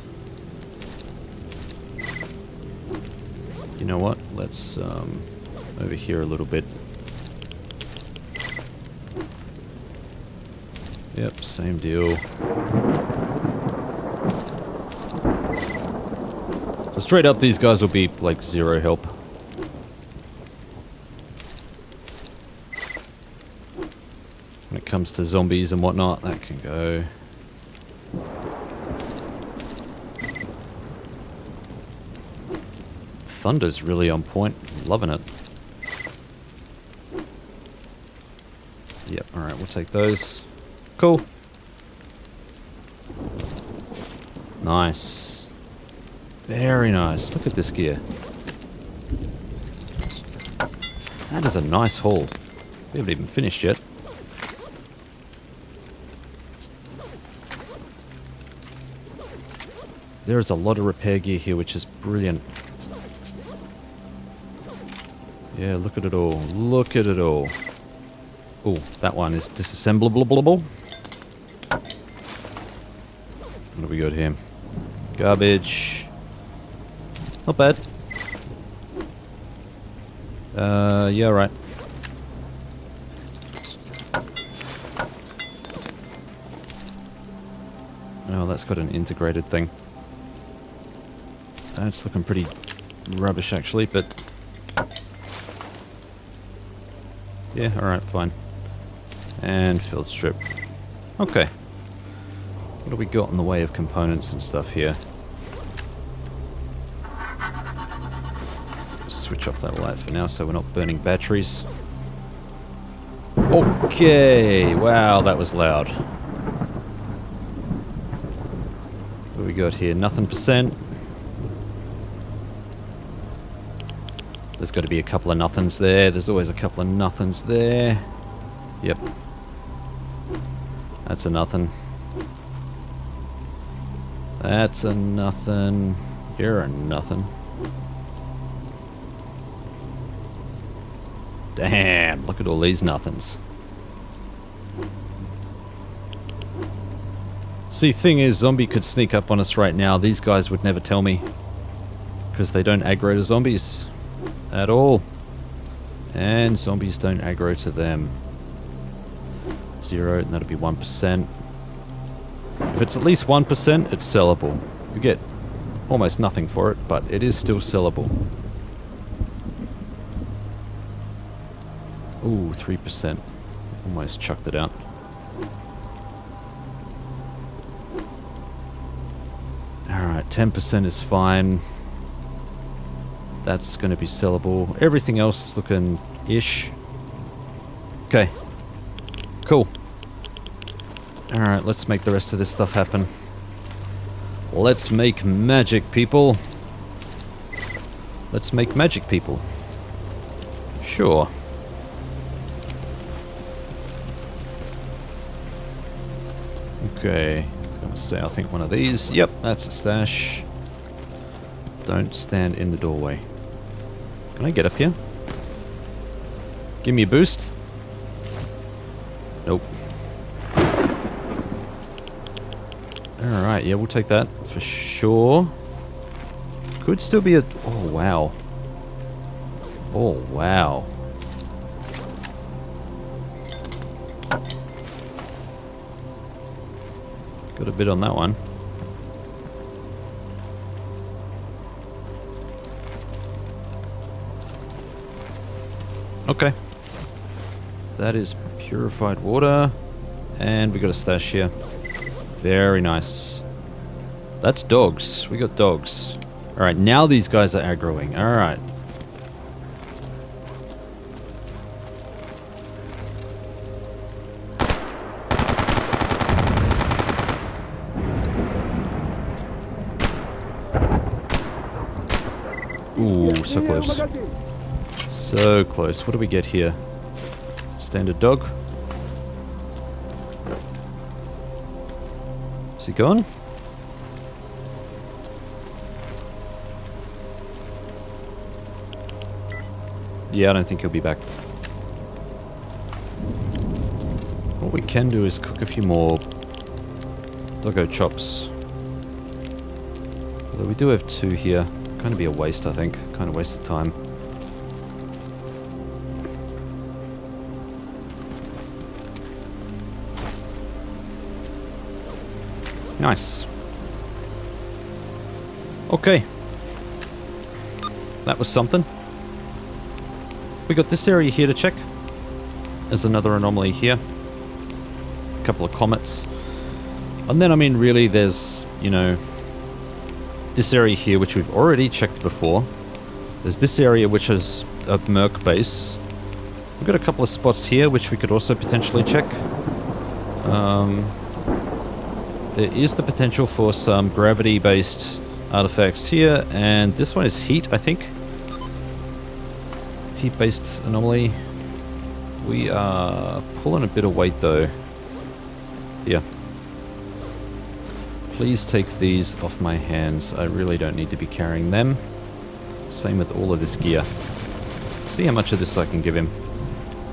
You know what? Let's over here a little bit. Yep, same deal. So straight up, these guys will be like zero help. When it comes to zombies and whatnot, that can go. Thunder's really on point. Loving it. Yep, alright, we'll take those. Cool. Nice. Very nice. Look at this gear. That is a nice haul. We haven't even finished yet. There is a lot of repair gear here, which is brilliant. Yeah, look at it all. Look at it all. Oh, that one is disassemblable. What do we got here? Garbage. Not bad. Yeah, right. Oh, that's got an integrated thing. That's looking pretty rubbish actually, but... Yeah, alright, fine. And field strip. Okay. What do we got in the way of components and stuff here? Switch off that light for now so we're not burning batteries. Okay, wow, that was loud. What do we got here? Nothing percent. There's got to be a couple of nothings there. There's always a couple of nothings there. Yep. That's a nothing. That's a nothing. You're a nothing. Damn, look at all these nothings. See, thing is, zombie could sneak up on us right now. These guys would never tell me. Because they don't aggro to zombies. At all. And zombies don't aggro to them. 0, and that'll be 1%. If it's at least 1%, it's sellable. You get almost nothing for it, but it is still sellable. Ooh, 3%. Almost chucked it out. Alright, 10% is fine. That's going to be sellable. Everything else is looking ish. Okay. Cool. Alright, let's make the rest of this stuff happen. Let's make magic, people. Let's make magic, people. Sure. Okay. I was going to say, I think one of these. Yep, that's a stash. Don't stand in the doorway. Can I get up here? Give me a boost. Nope. Alright, yeah, we'll take that for sure. Could still be a... Oh, wow. Oh, wow. Got a bit on that one. Okay. That is purified water. And we got a stash here. Very nice. That's dogs. We got dogs. Alright, now these guys are aggroing. Alright. Ooh, so close. So close. What do we get here? Standard dog. Is he gone? Yeah, I don't think he'll be back. What we can do is cook a few more doggo chops. Although we do have 2 here. Kind of be a waste, I think. Kind of waste of time. Nice. Okay. That was something. We got this area here to check. There's another anomaly here. A couple of comets. And then, I mean, really, there's, you know, this area here, which we've already checked before. There's this area, which is a Merc base. We've got a couple of spots here, which we could also potentially check. There is the potential for some gravity-based artifacts here, and this one is heat, I think. Heat-based anomaly. We are pulling a bit of weight, though. Yeah. Please take these off my hands. I really don't need to be carrying them. Same with all of this gear. See how much of this I can give him.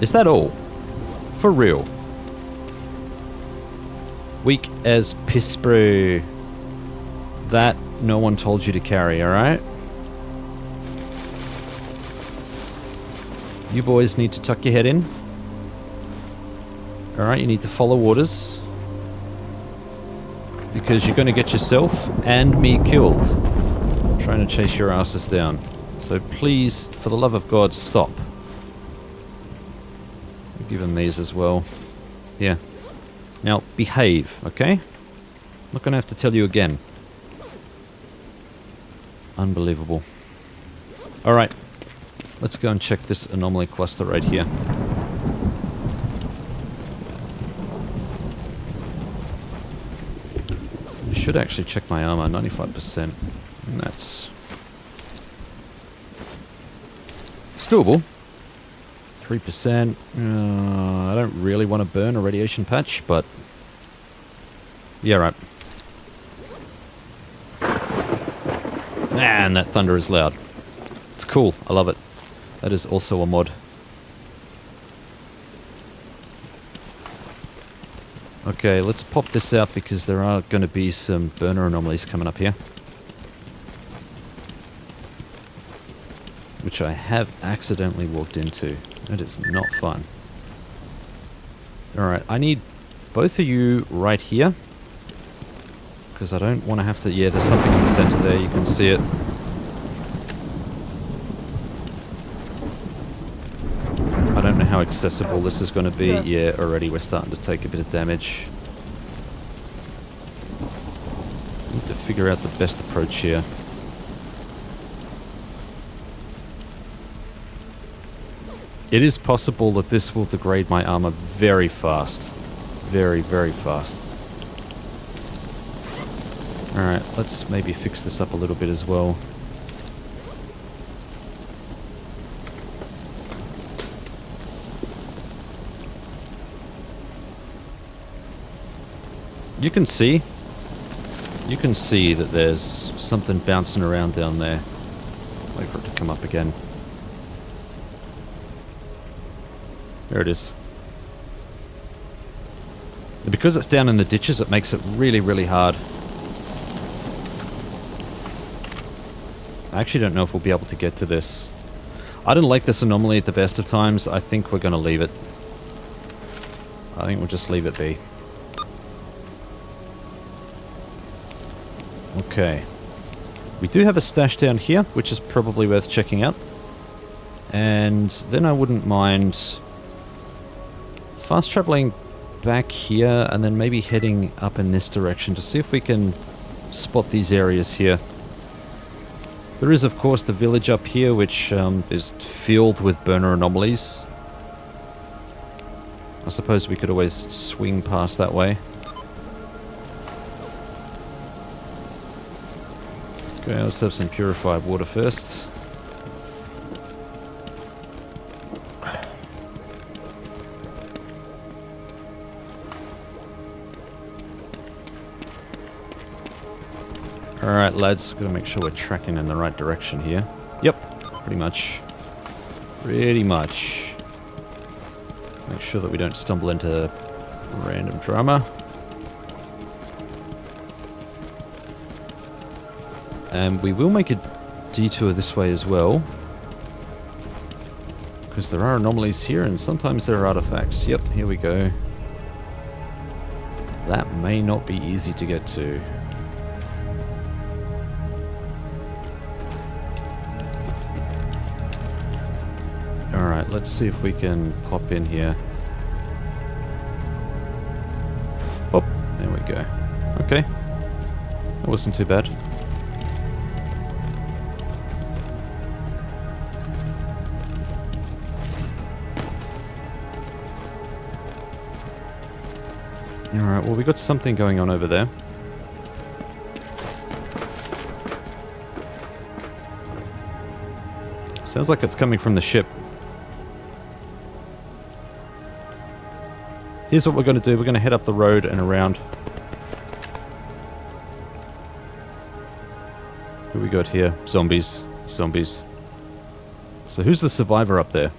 Is that all? For real? Weak as piss brew. That no one told you to carry, alright? You boys need to tuck your head in. Alright, you need to follow orders. Because you're going to get yourself and me killed. Trying to chase your asses down. So please, for the love of God, stop. I'll give him these as well. Yeah. Now, behave, okay? I'm not going to have to tell you again. Unbelievable. Alright. Let's go and check this anomaly cluster right here. I should actually check my armor, 95%. And that's... it's doable. 3%. I don't really want to burn a radiation patch, but... yeah, right. Man, that thunder is loud. It's cool. I love it. That is also a mod. Okay, let's pop this out because there are going to be some burner anomalies coming up here. Which I have accidentally walked into. That is not fun. Alright, I need both of you right here. Because I don't want to have to... yeah, there's something in the center there. You can see it. I don't know how accessible this is going to be. Yeah, already we're starting to take a bit of damage. Need to figure out the best approach here. It is possible that this will degrade my armor very fast. Very, very fast. Alright, let's maybe fix this up a little bit as well. You can see that there's something bouncing around down there. Wait for it to come up again. There it is. And because it's down in the ditches, it makes it really, really hard. I actually don't know if we'll be able to get to this. I didn't like this anomaly at the best of times. I think we're going to leave it. I think we'll just leave it be. Okay. We do have a stash down here, which is probably worth checking out. And then I wouldn't mind fast traveling back here and then maybe heading up in this direction to see if we can spot these areas here. There is, of course, the village up here, which is filled with burner anomalies. I suppose we could always swing past that way. Okay, let's have some purified water first. Alright, lads, gotta make sure we're tracking in the right direction here. Yep, pretty much. Pretty much. Make sure that we don't stumble into random drama. And we will make a detour this way as well. Because there are anomalies here and sometimes there are artifacts. Yep, here we go. That may not be easy to get to. Alright, let's see if we can pop in here. Oh, there we go. Okay. That wasn't too bad. Alright, well we got something going on over there. Sounds like it's coming from the ship. Here's what we're going to do. We're going to head up the road and around. Who we got here? Zombies. Zombies. So who's the survivor up there?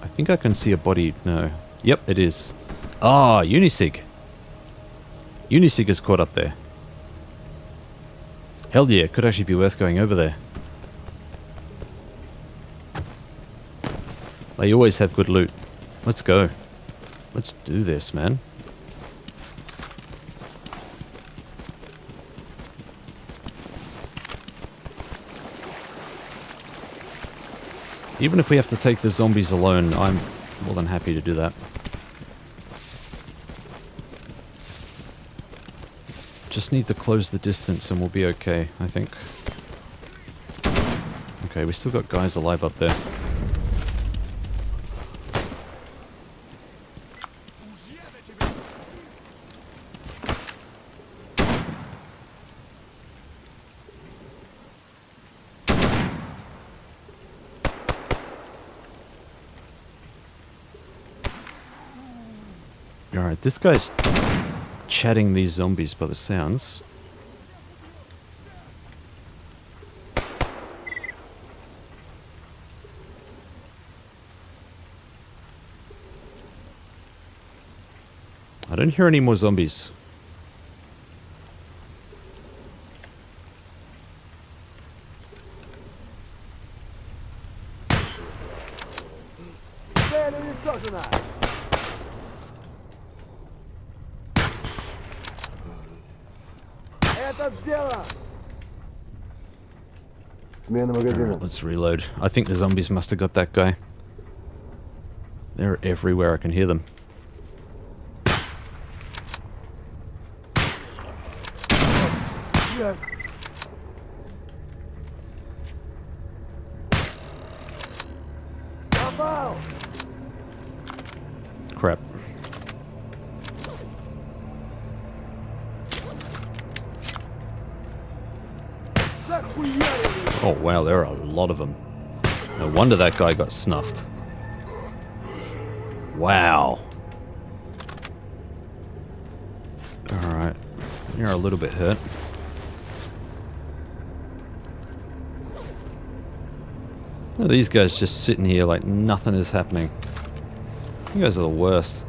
I think I can see a body. No. Yep, it is. Ah, Unisig. Unisig is caught up there. Hell yeah, it could actually be worth going over there. They always have good loot. Let's go. Let's do this, man. Even if we have to take the zombies alone, I'm more than happy to do that. Just need to close the distance and we'll be okay, I think. Okay, we still got guys alive up there. Alright, this guy's chatting these zombies by the sounds. I don't hear any more zombies. Alright, let's reload. I think the zombies must have got that guy. They're everywhere, I can hear them. Crap. Oh wow, there are a lot of them. No wonder that guy got snuffed. Wow. Alright. You're a little bit hurt. Oh, these guys just sitting here like nothing is happening. You guys are the worst.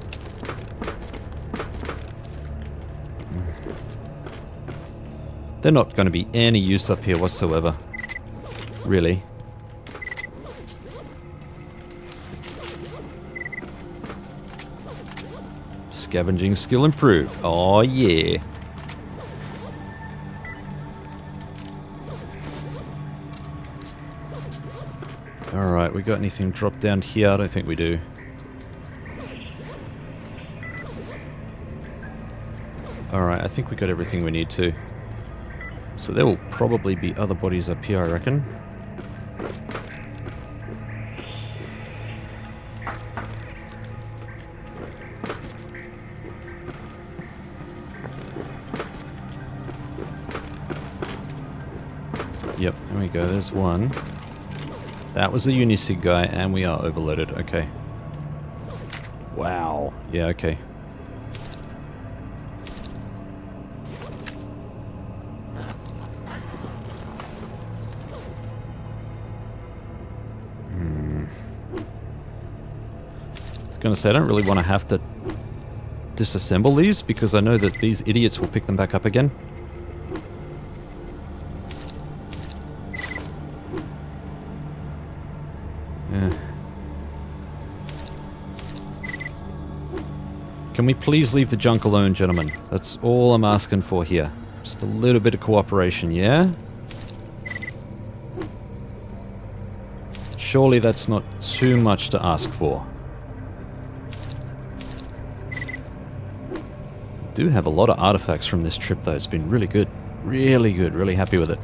They're not going to be any use up here whatsoever. Really. Scavenging skill improved. Oh yeah. Alright, we got anything dropped down here? I don't think we do. Alright, I think we got everything we need to. So there will probably be other bodies up here, I reckon. Yep, there we go, there's one. That was a Unisig guy, and we are overloaded, okay. Wow, yeah, okay. Gonna say I don't really want to have to disassemble these because I know that these idiots will pick them back up again. Yeah. Can we please leave the junk alone, gentlemen? That's all I'm asking for here. Just a little bit of cooperation, yeah? Surely that's not too much to ask for. Do have a lot of artifacts from this trip though. It's been really good. Really good. Really happy with it.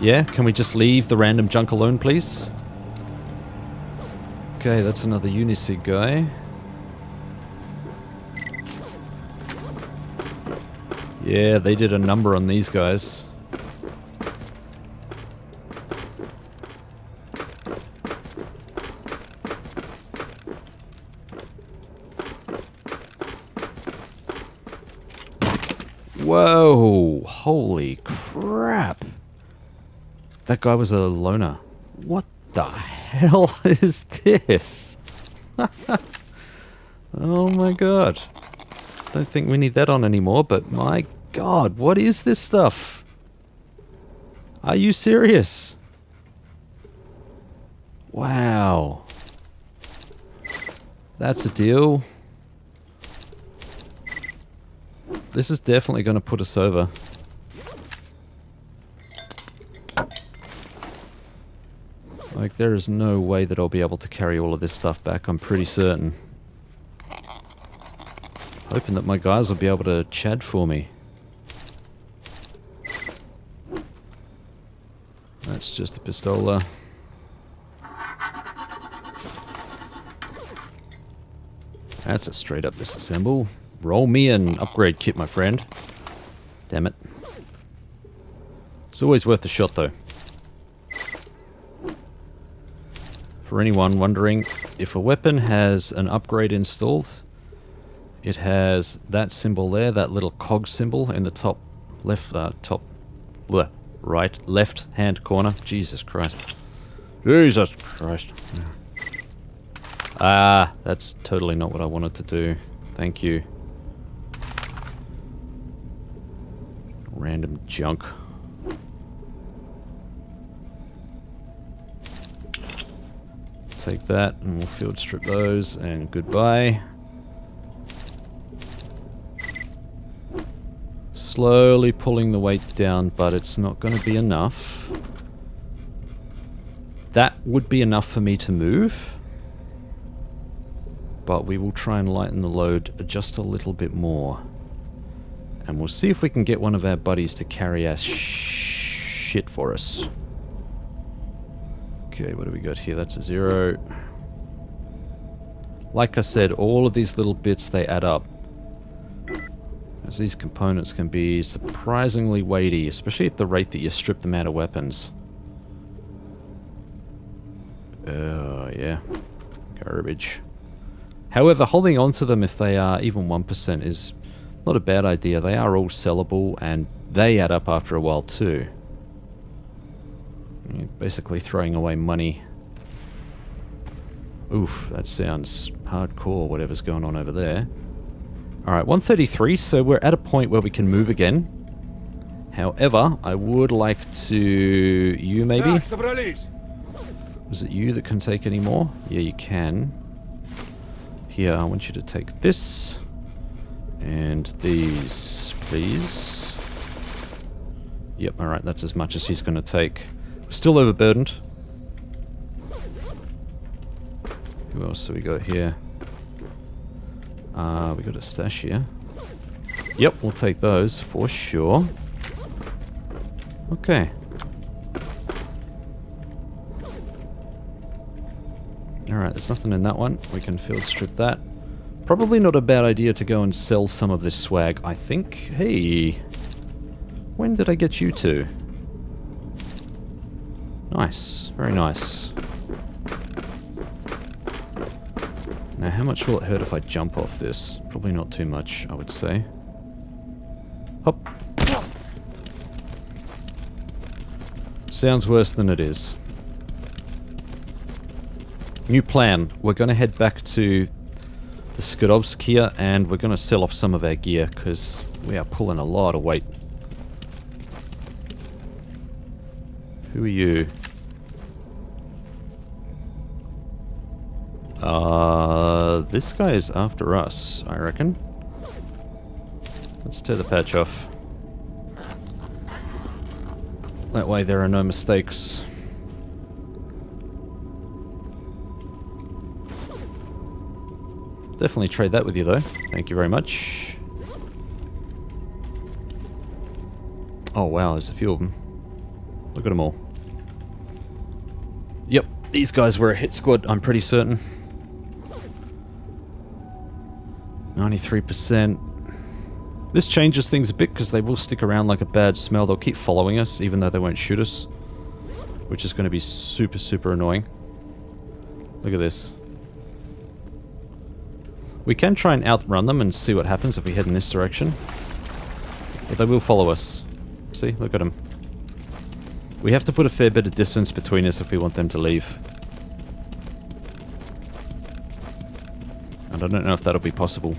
Yeah, can we just leave the random junk alone, please? Okay, that's another Unisig guy. Yeah, they did a number on these guys. Whoa! Holy crap! That guy was a loner. What the hell is this? Oh my god. Don't think we need that on anymore, but my god, what is this stuff? Are you serious? Wow. That's a deal. This is definitely going to put us over. there is no way that I'll be able to carry all of this stuff back, I'm pretty certain. Hoping that my guys will be able to chad for me. That's just a pistola. That's a straight up disassemble. Roll me an upgrade kit, my friend. Damn it. It's always worth a shot, though. For anyone wondering, if a weapon has an upgrade installed, it has that symbol there, that little cog symbol in the top left, right, left hand corner. Jesus Christ. Jesus Christ. Ah, that's totally not what I wanted to do. Thank you. Random junk. Take that and we'll field strip those and goodbye. Slowly pulling the weight down, but it's not going to be enough. That would be enough for me to move. But we will try and lighten the load just a little bit more. And we'll see if we can get one of our buddies to carry our shit for us. Okay, what do we got here? That's a 0. Like I said, all of these little bits, they add up. As these components can be surprisingly weighty, especially at the rate that you strip them out of weapons. Yeah. Garbage. However, holding on to them if they are even 1% is not a bad idea. They are all sellable and they add up after a while too. You're basically throwing away money. Oof, that sounds hardcore, whatever's going on over there. Alright, 133, so we're at a point where we can move again. However, I would like to... You maybe? Was it you that can take any more? Yeah, you can. Here, I want you to take this. And these, please. Yep, alright, that's as much as he's going to take. Still overburdened. Who else do we got here? We got a stash here. Yep, we'll take those for sure. Okay. Alright, there's nothing in that one. We can field strip that. Probably not a bad idea to go and sell some of this swag, I think. Hey! When did I get you to? Nice. Very nice. Now, how much will it hurt if I jump off this? Probably not too much, I would say. Hop. Sounds worse than it is. New plan. We're going to head back to the Skidovskia and we're going to sell off some of our gear because we are pulling a lot of weight. Who are you? This guy is after us, I reckon. Let's tear the patch off. That way there are no mistakes. Definitely trade that with you though. Thank you very much. Oh wow, there's a few of them. Look at them all. Yep, these guys were a hit squad, I'm pretty certain. 93%. This changes things a bit because they will stick around like a bad smell. They'll keep following us even though they won't shoot us. Which is going to be super, super annoying. Look at this. We can try and outrun them and see what happens if we head in this direction. But they will follow us. See? Look at them. We have to put a fair bit of distance between us if we want them to leave. And I don't know if that'll be possible.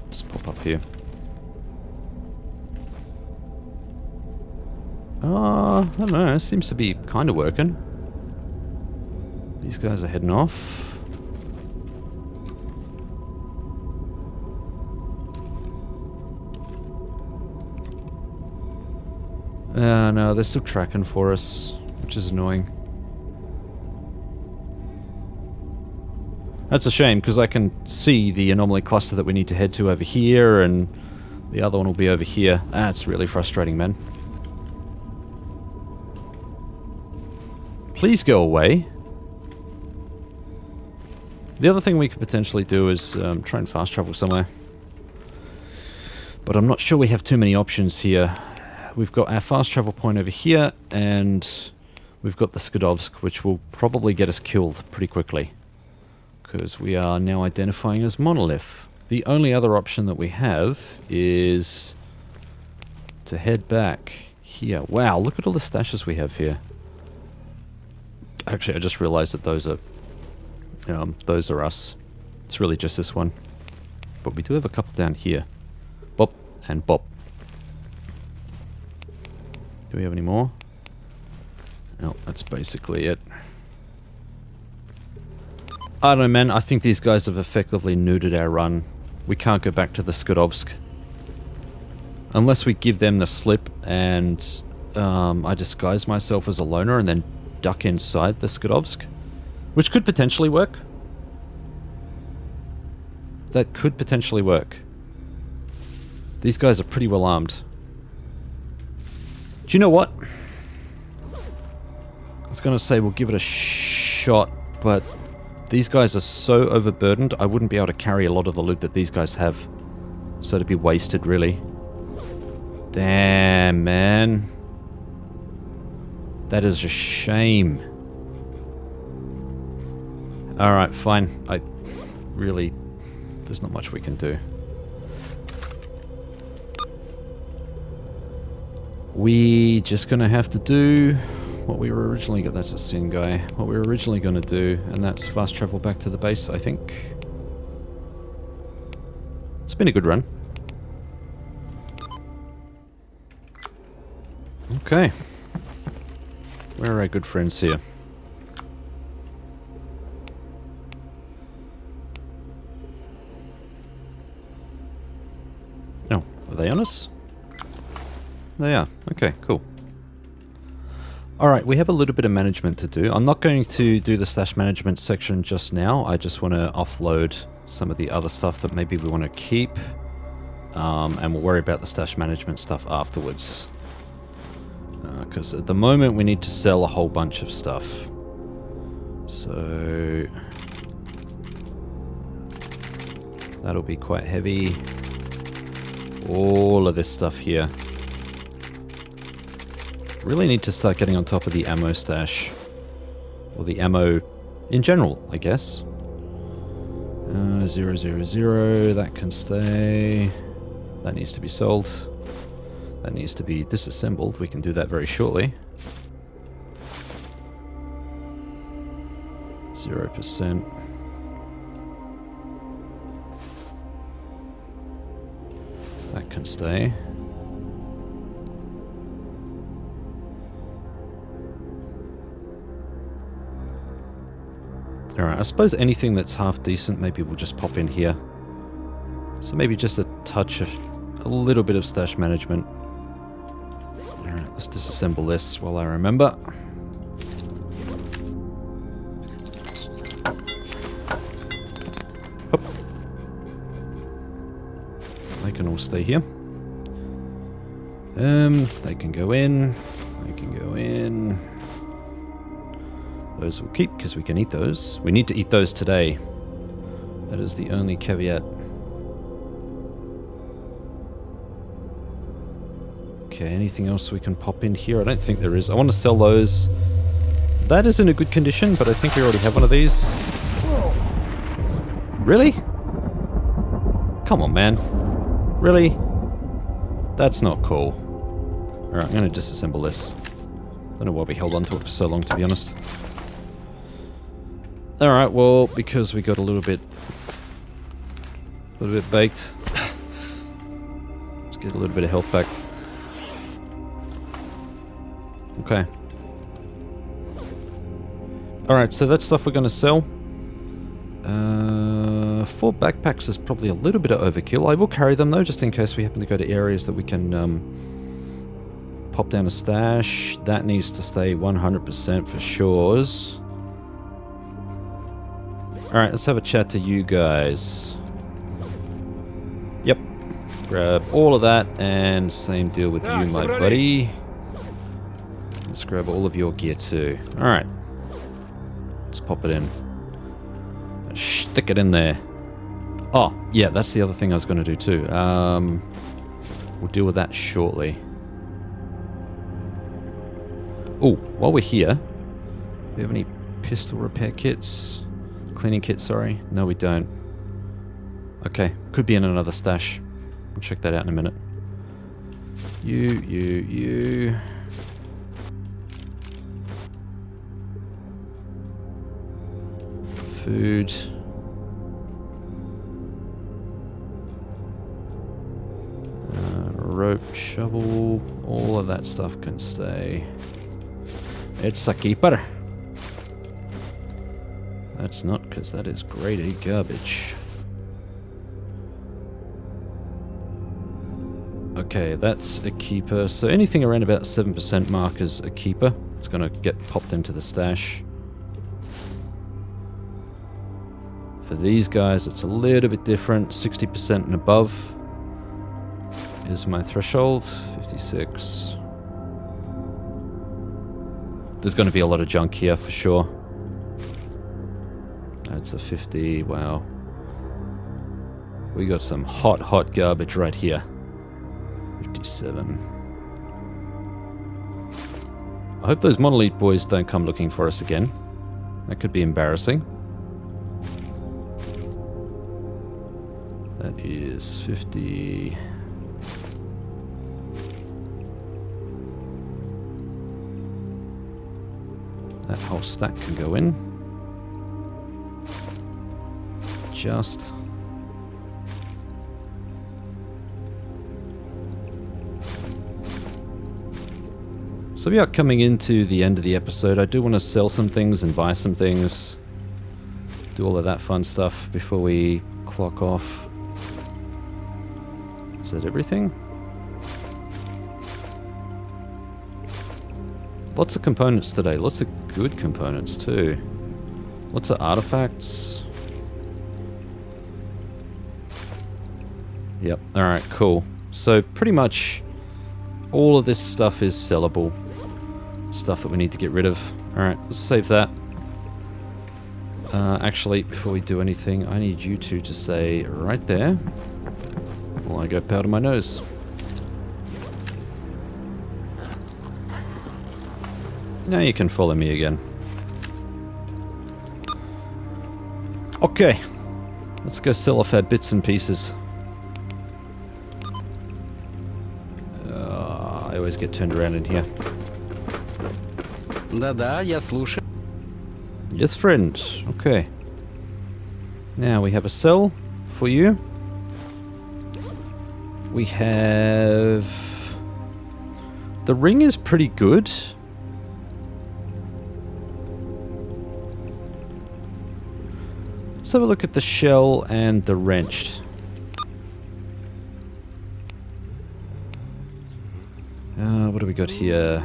Let's pop up here. I don't know, it seems to be kind of working. These guys are heading off. No, they're still tracking for us, which is annoying. That's a shame, because I can see the anomaly cluster that we need to head to over here, and the other one will be over here. That's really frustrating, man. Please go away. The other thing we could potentially do is try and fast travel somewhere. But I'm not sure we have too many options here. We've got our fast travel point over here, and we've got the Skadovsk, which will probably get us killed pretty quickly. Because we are now identifying as Monolith. The only other option that we have is to head back here. Wow, look at all the stashes we have here. Actually, I just realized that those are us. It's really just this one. But we do have a couple down here. Bop and bop. Do we have any more? No, that's basically it. I don't know, man. I think these guys have effectively neutered our run. We can't go back to the Skadovsk. Unless we give them the slip and I disguise myself as a loner and then duck inside the Skadovsk. Which could potentially work. That could potentially work. These guys are pretty well armed. Do you know what? I was going to say we'll give it a shot, but these guys are so overburdened, I wouldn't be able to carry a lot of the loot that these guys have. So it'd be wasted, really. Damn, man. That is a shame. Alright, fine. There's not much we can do. We just gonna have to do what we were originally got. That's a sin guy. What we were originally gonna do, and that's fast travel back to the base, I think. It's been a good run. Okay. Where are our good friends here? Oh, are they on us? They are. Okay, cool. Alright, we have a little bit of management to do. I'm not going to do the stash management section just now. I just want to offload some of the other stuff that maybe we want to keep. And we'll worry about the stash management stuff afterwards. Because at the moment we need to sell a whole bunch of stuff. So that'll be quite heavy. All of this stuff here. Really need to start getting on top of the ammo stash. Or the ammo in general, I guess. 000, that can stay. That needs to be sold. That needs to be disassembled. We can do that very shortly. 0%. That can stay. Alright, I suppose anything that's half decent maybe we'll just pop in here. So maybe just a touch of a little bit of stash management. Alright, let's disassemble this while I remember. Hop. They can all stay here. They can go in. They can go in. Those will keep because we can eat those. We need to eat those today. That is the only caveat. Okay, anything else we can pop in here? I don't think there is. I want to sell those. That is in a good condition, but I think we already have one of these. Really? Come on, man. Really? That's not cool. Alright, I'm going to disassemble this. Don't know why we held on to it for so long, to be honest. Alright, well, because we got a little bit baked. Let's get a little bit of health back. Okay. Alright, so that's stuff we're going to sell. 4 backpacks is probably a little bit of overkill. I will carry them though, just in case we happen to go to areas that we can pop down a stash. That needs to stay 100% for sure. Alright, let's have a chat to you guys. Yep. Grab all of that, and same deal with you, my buddy. Let's grab all of your gear too. Alright. Let's pop it in. Stick it in there. Oh, yeah, that's the other thing I was going to do too. We'll deal with that shortly. Oh, while we're here, do we have any pistol repair kits? Cleaning kit, sorry. No, we don't. Okay, could be in another stash. We'll check that out in a minute. You. Food. Rope, shovel, all of that stuff can stay. It's a keeper. That's not, because that is grade A garbage. Okay, that's a keeper. So anything around about 7% mark is a keeper. It's going to get popped into the stash. For these guys, it's a little bit different. 60% and above is my threshold. 56. There's going to be a lot of junk here for sure. That's a 50. Wow. We got some hot garbage right here. 57. I hope those monolith boys don't come looking for us again. That could be embarrassing. That is 50. That whole stack can go in. Just. So we are coming into the end of the episode. I do want to sell some things and buy some things. Do all of that fun stuff before we clock off. Is that everything? Lots of components today. Lots of good components too. Lots of artifacts. Yep. Alright, cool. So pretty much all of this stuff is sellable. Stuff that we need to get rid of. Alright, let's save that. Actually, before we do anything, I need you two to stay right there while I go powder my nose. Now you can follow me again. Okay, let's go sell off our bits and pieces. I always get turned around in here. Да-да, я слушаю. Yes, friend. Okay. Now we have a cell for you. We have... The ring is pretty good. Let's have a look at the shell and the wrenched. What do we got here?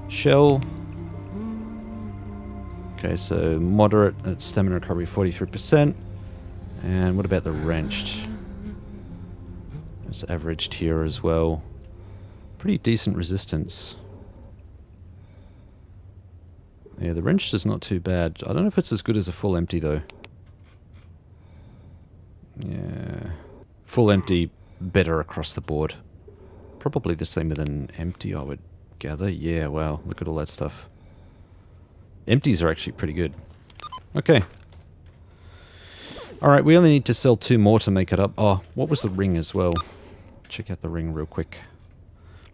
Shell. Okay, so moderate at stamina recovery 43%. And what about the wrenched? It's averaged here as well. Pretty decent resistance. Yeah, the wrenched is not too bad. I don't know if it's as good as a full empty though. Yeah. Full empty, better across the board. Probably the same with an empty, I would gather. Yeah, wow, look at all that stuff. Empties are actually pretty good. Okay. Alright, we only need to sell 2 more to make it up. Oh, what was the ring as well? Check out the ring real quick.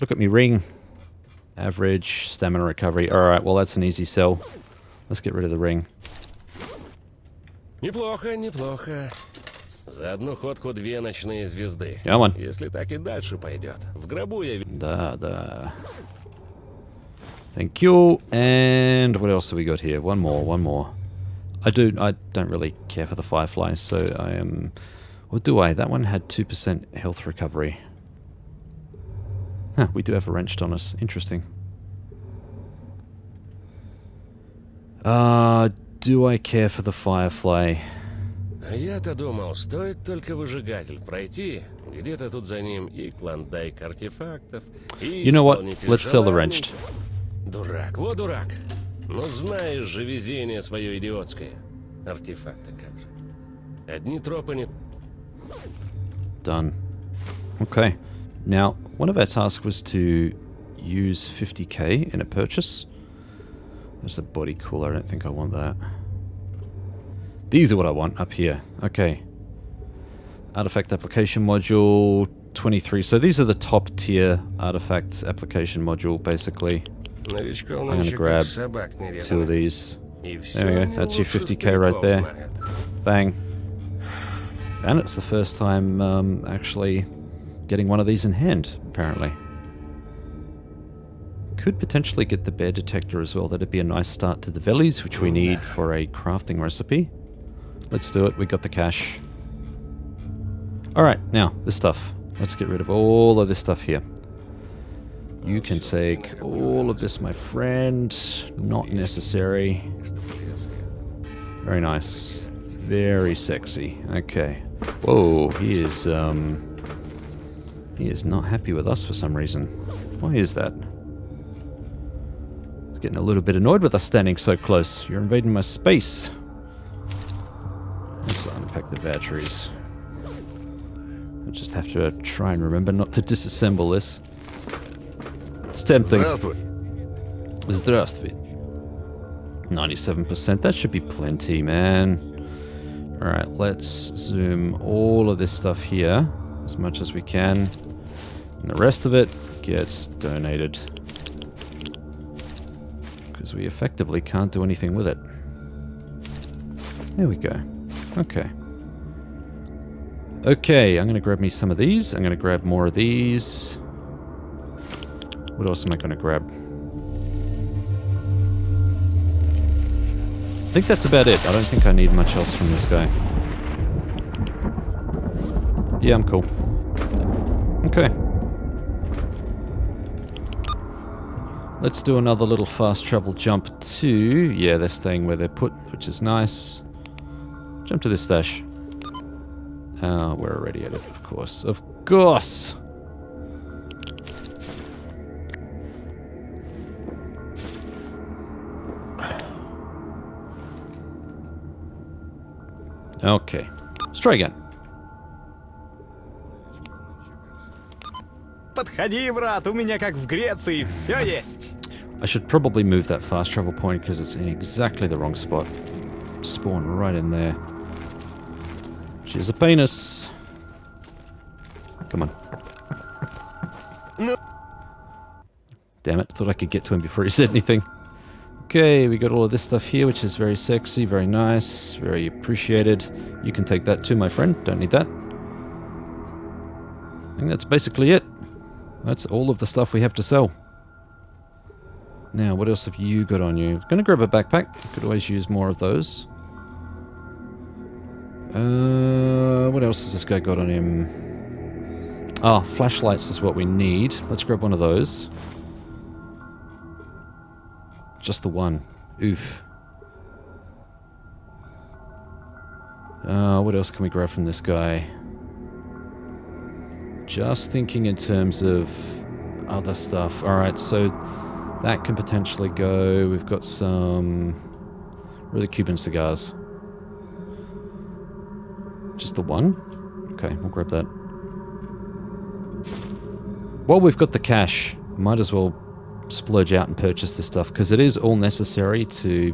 Look at me ring. Average, stamina recovery. Alright, well that's an easy sell. Let's get rid of the ring. Неплохо, неплохо. За одну ходку 2 ночные звезды. Yeah, man. Если так и дальше пойдет. В гробу я... Da. Thank you. And what else have we got here? One more. I don't really care for the fireflies, so I am... Or do I? That one had 2% health recovery. Huh, we do have a wrench on us. Interesting. Do I care for the Firefly? А я-то думал, стоит только выжигатель пройти, где-то тут за ним и клондайк артефактов, и You know what? исполнитель Let's sell the желаний. wrenched. Дурак, вот дурак. Ну знаешь же везение свое идиотское. Артефакты как же. Одни тропы не... Done. Okay. Now, one of our tasks was to use 50k in a purchase. There's a body cooler. I don't think I want that. These are what I want up here. Okay. Artifact application module 23. So these are the top tier artifact application module, basically. I'm going to grab 2 of these. There we go. That's your 50k right there. Bang. And it's the first time actually getting one of these in hand, apparently. Could potentially get the bear detector as well. That'd be a nice start to the vellies, which we need for a crafting recipe. Let's do it. We got the cash. Alright, now, this stuff. Let's get rid of all of this stuff here. You can take all of this, my friend. Not necessary. Very nice. Very sexy. Okay. Whoa, he is not happy with us for some reason. Why is that? He's getting a little bit annoyed with us standing so close. You're invading my space. Let's unpack the batteries. I just have to try and remember not to disassemble this. It's tempting. Здравствуй. 97%. That should be plenty, man. Alright, let's zoom all of this stuff here as much as we can. And the rest of it gets donated. Because we effectively can't do anything with it. There we go. Okay. Okay, I'm going to grab me some of these. I'm going to grab more of these. What else am I going to grab? I think that's about it. I don't think I need much else from this guy. Yeah, I'm cool. Okay. Let's do another little fast travel jump to... Yeah, they're staying where they're put, which is nice. Jump to this stash. We're already at it, of course. Of course! Okay. Let's try again. Подходи, брат, у меня как в Греции, все есть. I should probably move that fast travel point because it's in exactly the wrong spot. Spawn right in there. She's a penis. Come on. No. Damn it, thought I could get to him before he said anything. Okay, we got all of this stuff here, which is very sexy, very nice, very appreciated. You can take that too, my friend. Don't need that. I think that's basically it. That's all of the stuff we have to sell. Now, what else have you got on you? Gonna grab a backpack. Could always use more of those. What else has this guy got on him? Ah, flashlights is what we need. Let's grab one of those. Just the one. Oof. What else can we grab from this guy? Just thinking in terms of other stuff. Alright, so that can potentially go. We've got some... Where are the Cuban cigars? Just the one? Okay, we'll grab that. While we've got the cash, might as well splurge out and purchase this stuff, because it is all necessary to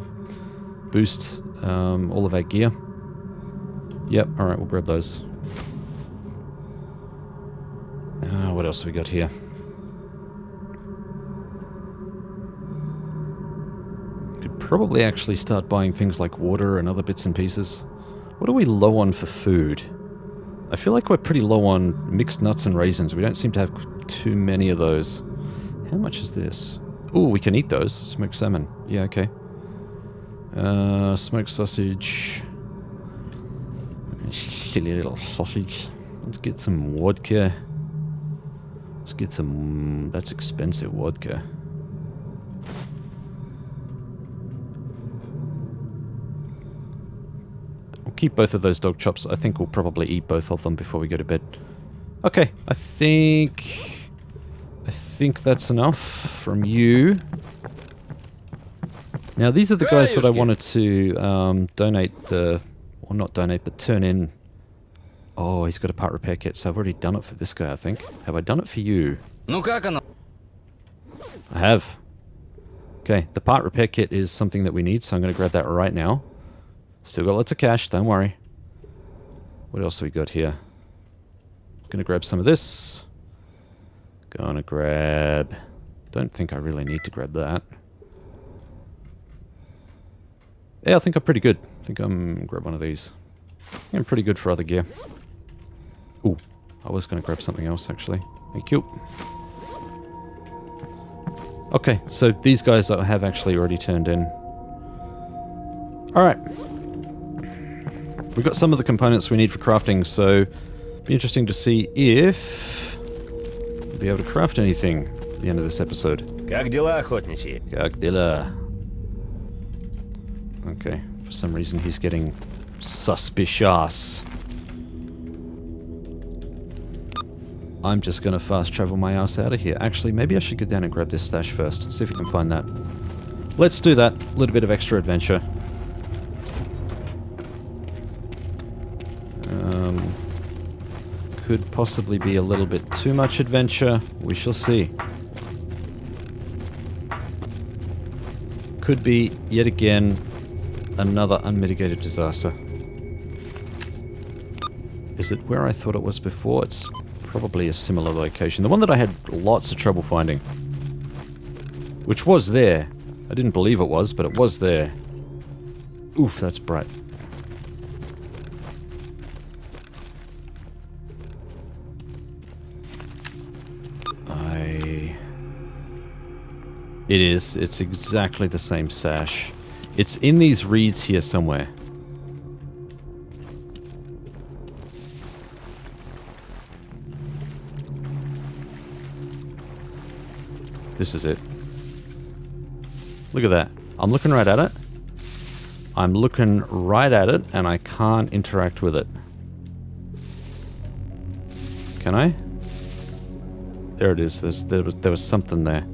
boost all of our gear. Yep, alright, we'll grab those. What else have we got here? Could probably actually start buying things like water and other bits and pieces. What are we low on for food? I feel like we're pretty low on mixed nuts and raisins. We don't seem to have too many of those. How much is this? Ooh, we can eat those. Smoked salmon. Yeah, okay. Smoked sausage. Silly little sausage. Let's get some vodka. Let's get some... That's expensive vodka. We'll keep both of those dog chops. I think we'll probably eat both of them before we go to bed. Okay, I think that's enough from you. Now, these are the guys that I wanted to donate the... Or not donate, but turn in... Oh, he's got a part repair kit, so I've already done it for this guy, I think. Have I done it for you? I have. Okay, the part repair kit is something that we need, so I'm going to grab that right now. Still got lots of cash, don't worry. What else have we got here? Gonna grab some of this. Gonna grab... Don't think I really need to grab that. Yeah, I think I'm pretty good. I think I'm gonna grab one of these. I'm pretty good for other gear. Ooh, I was gonna grab something else actually. Thank you. Okay, so these guys I have actually already turned in. Alright. We've got some of the components we need for crafting, so it'll be interesting to see if we'll be able to craft anything at the end of this episode. Как дела, охотничьи? Как дела? Okay, for some reason he's getting suspicious. I'm just gonna fast travel my ass out of here. Actually, maybe I should go down and grab this stash first. See if we can find that. Let's do that. A little bit of extra adventure. Could possibly be a little bit too much adventure. We shall see. Could be, yet again, another unmitigated disaster. Is it where I thought it was before? It's probably a similar location. The one that I had lots of trouble finding. Which was there. I didn't believe it was, but it was there. Oof, that's bright. It is. It's exactly the same stash. It's in these reeds here somewhere. This is it. Look at that. I'm looking right at it. I'm looking right at it, and I can't interact with it. Can I? There it is. There was something there.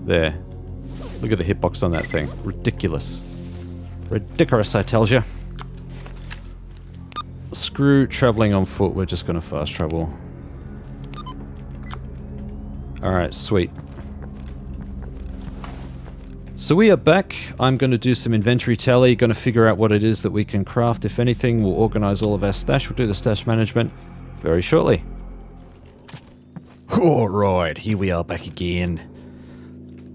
There. Look at the hitbox on that thing. Ridiculous. Ridiculous, I tells you. Screw traveling on foot. We're just gonna fast travel. Alright, sweet. So we are back. I'm going to do some inventory tally. Going to figure out what it is that we can craft. If anything, we'll organize all of our stash. We'll do the stash management very shortly. Alright, here we are back again.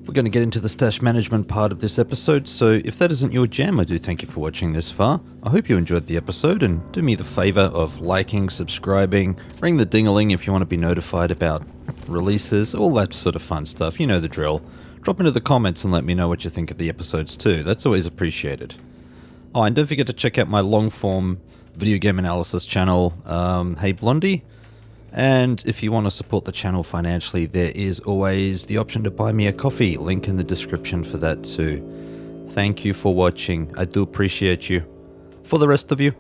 We're going to get into the stash management part of this episode, so if that isn't your jam, I do thank you for watching this far. I hope you enjoyed the episode, and do me the favor of liking, subscribing, ring the ding-a-ling if you want to be notified about releases, all that sort of fun stuff, you know the drill. Drop into the comments and let me know what you think of the episodes too, that's always appreciated. Oh, and don't forget to check out my long-form video game analysis channel, Hey Blondie. And if you want to support the channel financially, there is always the option to buy me a coffee. Link in the description for that too. Thank you for watching. I do appreciate you. For the rest of you,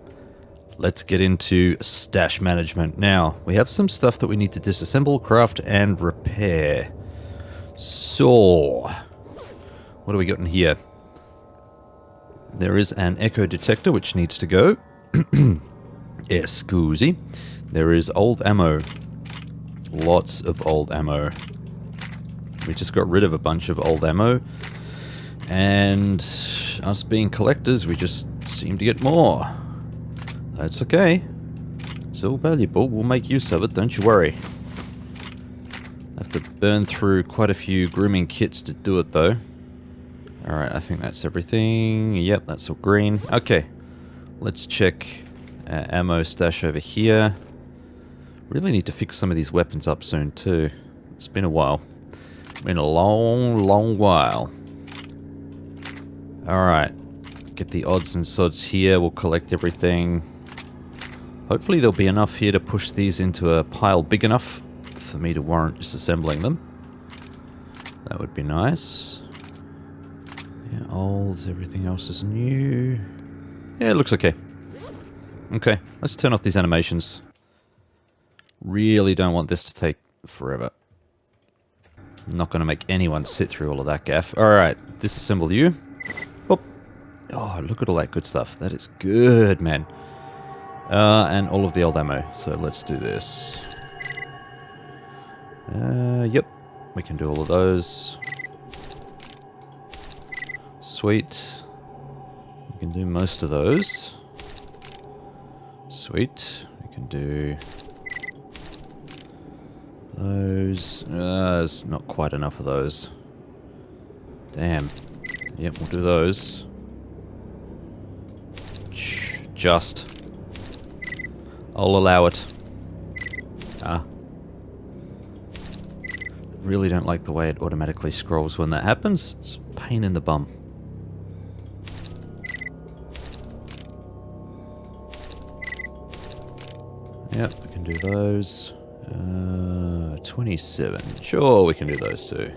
let's get into stash management. Now, we have some stuff that we need to disassemble, craft, and repair. So, what do we got in here? There is an echo detector which needs to go. Excuse. There is old ammo. Lots of old ammo. We just got rid of a bunch of old ammo. And us being collectors, we just seem to get more. That's okay. It's all valuable. We'll make use of it, don't you worry. I have to burn through quite a few grooming kits to do it, though. Alright, I think that's everything. Yep, that's all green. Okay. Let's check our ammo stash over here. Really need to fix some of these weapons up soon too. It's been a while. Been a long while. Alright. Get the odds and sods here. We'll collect everything. Hopefully there'll be enough here to push these into a pile big enough for me to warrant disassembling them. That would be nice. Yeah, old, everything else is new. Yeah, it looks okay. Okay, let's turn off these animations. Really don't want this to take forever. I'm not going to make anyone sit through all of that gaff. Alright, disassemble you. Oh. Oh, look at all that good stuff. That is good, man. And all of the old ammo. So let's do this. Yep. We can do all of those. Sweet. We can do most of those. Sweet. We can do those. There's not quite enough of those. Damn. Yep, we'll do those. Just. I'll allow it. Ah. Really don't like the way it automatically scrolls when that happens. It's a pain in the bum. Yep, we can do those. 27. Sure, we can do those too.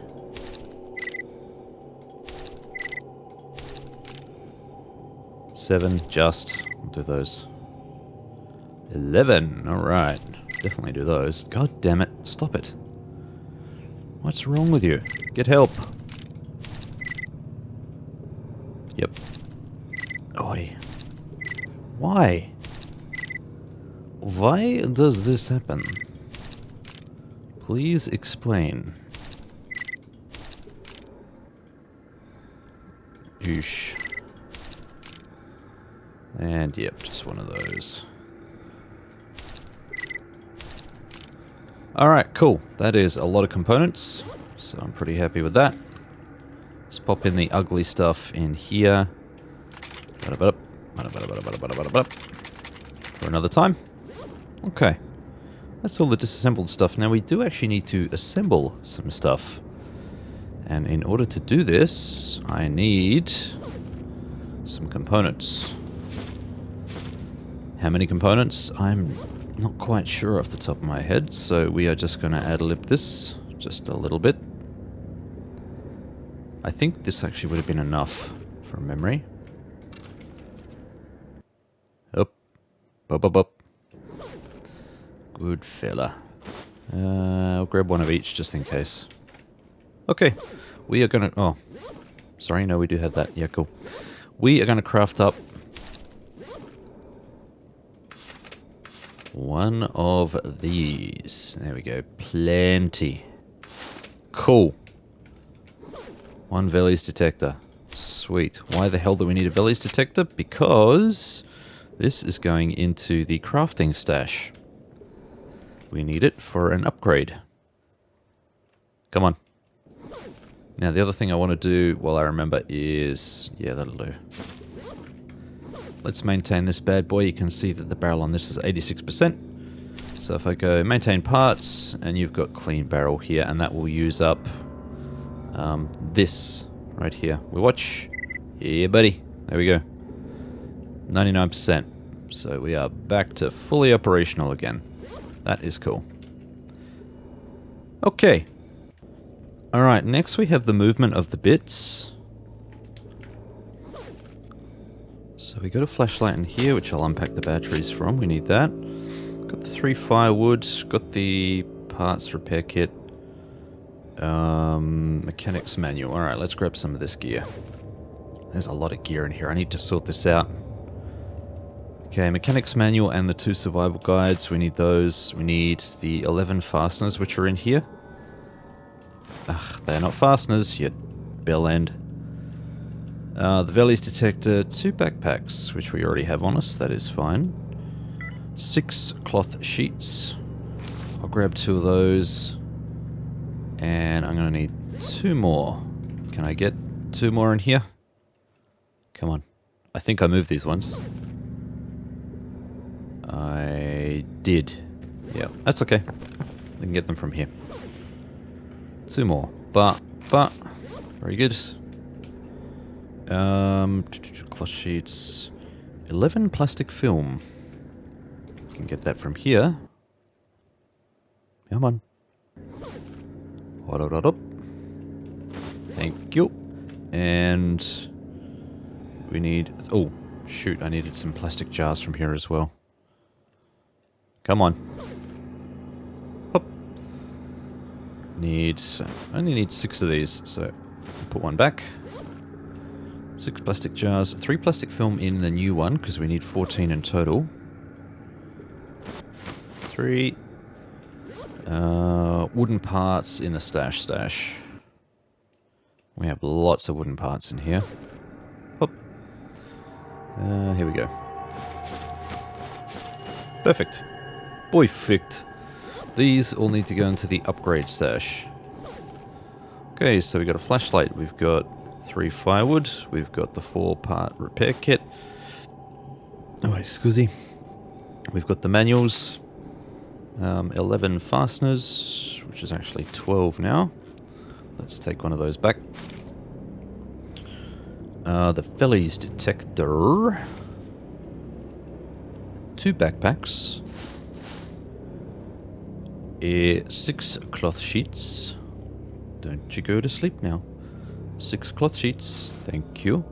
7, just. We'll do those. 11. Alright. Definitely do those. God damn it. Stop it. What's wrong with you? Get help. Yep. Oi. Why? Why does this happen? Please explain. Oosh. And yep, just one of those. Alright, cool. That is a lot of components, so I'm pretty happy with that. Let's pop in the ugly stuff in here. For another time. Okay. That's all the disassembled stuff. Now we do actually need to assemble some stuff. And in order to do this, I need some components. How many components? I'm not quite sure off the top of my head, so we are just going to ad-lib this just a little bit. I think this actually would have been enough from memory. Up. Up, up, up. Good fella. I'll grab one of each just in case. Okay. We are going to... Oh. Sorry, no, we do have that. Yeah, cool. We are going to craft up one of these. There we go. Plenty. Cool. One Veli's detector. Sweet. Why the hell do we need a Veli's detector? Because this is going into the crafting stash. We need it for an upgrade. Come on. Now the other thing I want to do while I remember is... Yeah, that'll do. Let's maintain this bad boy. You can see that the barrel on this is 86%. So if I go maintain parts, and you've got clean barrel here, and that will use up this right here. We watch. Yeah, buddy. There we go. 99%. So we are back to fully operational again. That is cool. Okay. Alright, next we have the movement of the bits. So we got a flashlight in here, which I'll unpack the batteries from. We need that. Got the 3 firewood. Got the parts repair kit. Mechanics manual. Alright, let's grab some of this gear. There's a lot of gear in here. I need to sort this out. Okay, mechanics manual and the 2 survival guides. We need those. We need the 11 fasteners, which are in here. Ugh, they're not fasteners, yet bell end. The Veli's detector, 2 backpacks, which we already have on us. That is fine. 6 cloth sheets. I'll grab 2 of those. And I'm going to need 2 more. Can I get 2 more in here? Come on. I think I moved these ones. I did. Yeah, that's okay. We can get them from here. 2 more. But, very good. Cloth sheets. 11 plastic film. You can get that from here. Come on. Thank you. And we need... Oh, shoot, I needed some plastic jars from here as well. Come on. Hop. Only need 6 of these, so put one back. 6 plastic jars. 3 plastic film in the new one, because we need 14 in total. 3. Wooden parts in the stash. We have lots of wooden parts in here. Hop. Here we go. Perfect. Perfect. These all need to go into the upgrade stash. Okay, so we've got a flashlight. We've got 3 firewood. We've got the 4-part repair kit. Oh, excuse. We've got the manuals. 11 fasteners, which is actually 12 now. Let's take one of those back. The Fellies detector. 2 backpacks. 6 cloth sheets. Don't you go to sleep now. 6 cloth sheets. Thank you.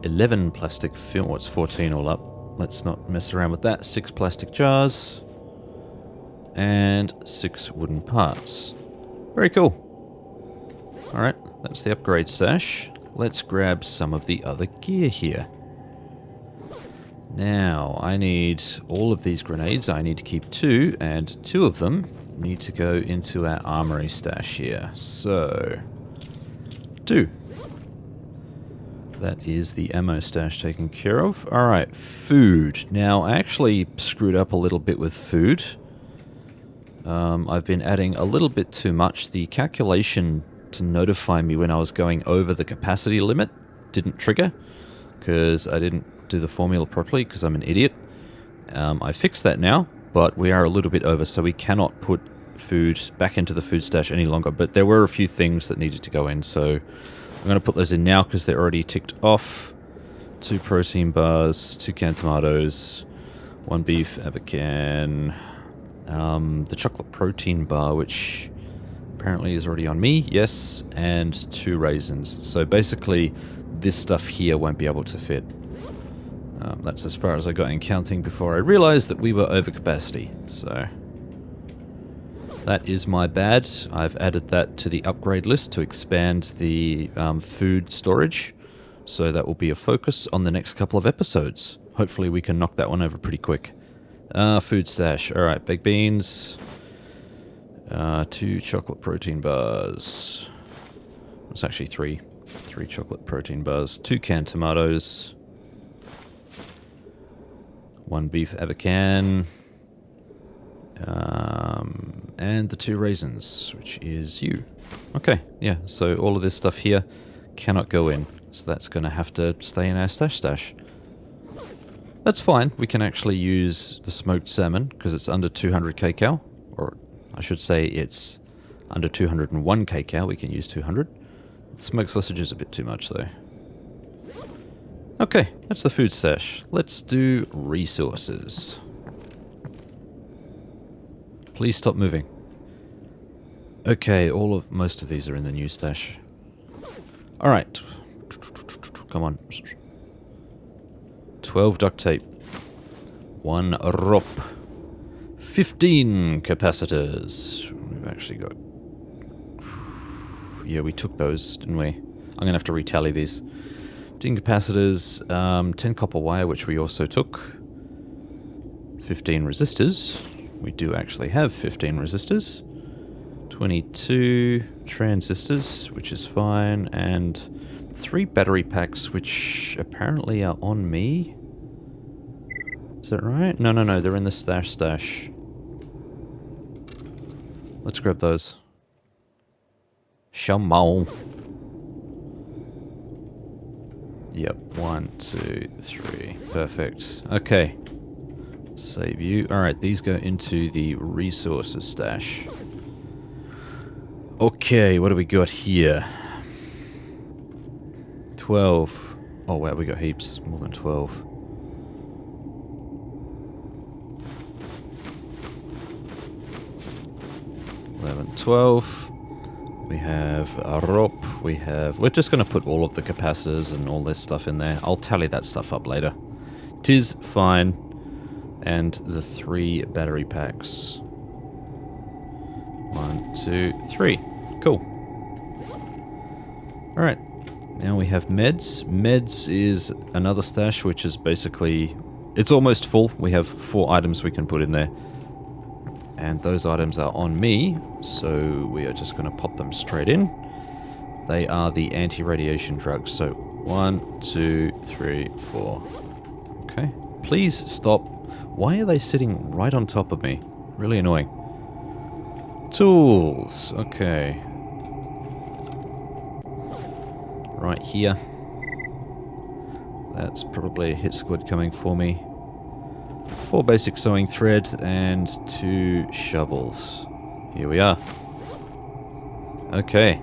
11 plastic film. What's 14 all up? Let's not mess around with that. 6 plastic jars. And 6 wooden parts. Very cool. Alright, that's the upgrade stash. Let's grab some of the other gear here. Now, I need all of these grenades. I need to keep 2, and 2 of them need to go into our armory stash here. So, 2. That is the ammo stash taken care of. Alright, food. Now, I actually screwed up a little bit with food. I've been adding a little bit too much. The calculation to notify me when I was going over the capacity limit didn't trigger because I didn't do the formula properly because I'm an idiot. I fixed that now, but we are a little bit over, so we cannot put food back into the food stash any longer. But there were a few things that needed to go in, so I'm going to put those in now because they're already ticked off. 2 protein bars, 2 canned tomatoes, 1 beef abacan. The chocolate protein bar, which apparently is already on me, yes, and 2 raisins. So basically, this stuff here won't be able to fit. That's as far as I got in counting before I realized that we were over capacity. So that is my bad. I've added that to the upgrade list to expand the food storage. So that will be a focus on the next couple of episodes. Hopefully we can knock that one over pretty quick. Food stash. Alright, baked beans. 2 chocolate protein bars. It's actually 3. 3 chocolate protein bars. 2 canned tomatoes. 1 beef abacan. And the 2 raisins, which is you. Okay, yeah, so all of this stuff here cannot go in. So that's going to have to stay in our stash. That's fine. We can actually use the smoked salmon because it's under 200 kcal. Or I should say it's under 201 kcal. We can use 200. The smoked sausage is a bit too much though. Okay, that's the food stash. Let's do resources. Please stop moving. Okay, most of these are in the new stash. Alright. Come on. 12 duct tape. 1 rope. 15 capacitors. We've actually got... Yeah, we took those, didn't we? I'm going to have to retally these. 15 capacitors. 10 copper wire, which we also took. 15 resistors. We do actually have 15 resistors. 22 transistors, which is fine. And 3 battery packs, which apparently are on me. Is that right? No, they're in the stash. Let's grab those. Shamao. Yep, 1, 2, 3. Perfect. Okay. Save you. Alright, these go into the resources stash. Okay, what do we got here? 12. Oh wow, we got heaps. More than 12. 11, 12. We have a rope. We're just going to put all of the capacitors and all this stuff in there. I'll tally that stuff up later. 'Tis fine. And the 3 battery packs. 1, 2, 3. Cool. Alright. Now we have meds. Meds is another stash, which is basically... It's almost full. We have 4 items we can put in there. And those items are on me, so we are just going to pop them straight in. They are the anti-radiation drugs. So 1, 2, 3, 4. Okay. Please stop. Why are they sitting right on top of me? Really annoying. Tools. Okay. Right here. That's probably a hit squid coming for me. 4 basic sewing thread and 2 shovels. Here we are. Okay.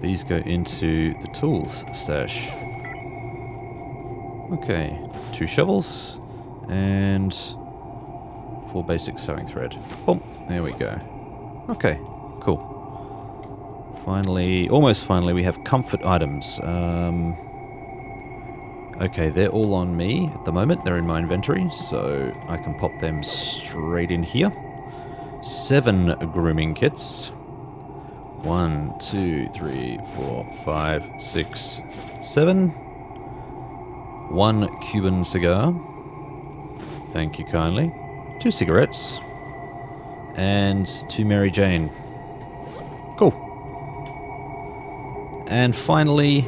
These go into the tools stash. Okay. 2 shovels and 4 basic sewing thread. Boom. There we go. Okay. Cool. Finally, almost finally, we have comfort items. Okay, they're all on me at the moment. They're in my inventory, so I can pop them straight in here. 7 grooming kits. 1, 2, 3, 4, 5, 6, 7. 1 Cuban cigar. Thank you kindly. 2 cigarettes. And 2 Mary Jane. Cool. And finally,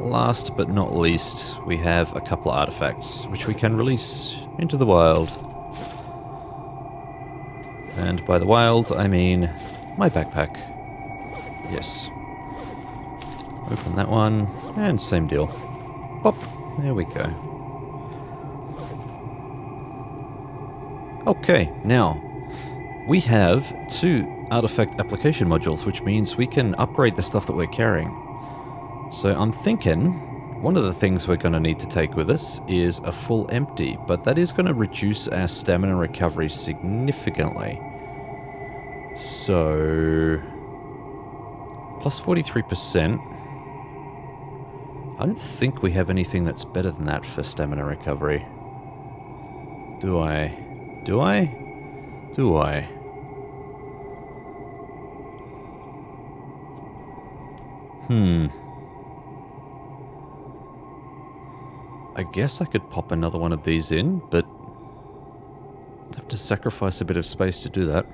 last but not least, we have a couple of artifacts, which we can release into the wild. And by the wild, I mean my backpack. Yes. Open that one, and same deal. Pop. There we go. Okay, now, we have 2 artifact application modules, which means we can upgrade the stuff that we're carrying. So I'm thinking one of the things we're going to need to take with us is a full empty, but that is going to reduce our stamina recovery significantly. So, plus 43%. I don't think we have anything that's better than that for stamina recovery. Do I? Do I? Do I? I guess I could pop another one of these in, but I'd have to sacrifice a bit of space to do that.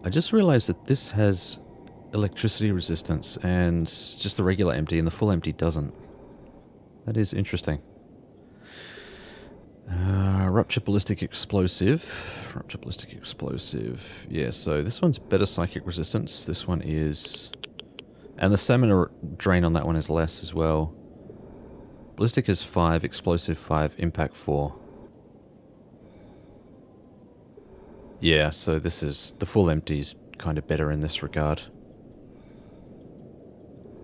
I just realized that this has electricity resistance and just the regular empty, and the full empty doesn't. That is interesting. Rupture ballistic explosive. Rupture ballistic explosive. Yeah, so this one's better psychic resistance. This one is... And the stamina drain on that one is less as well. Ballistic is 5, explosive 5, impact 4. Yeah, so this is... The full empty's kind of better in this regard.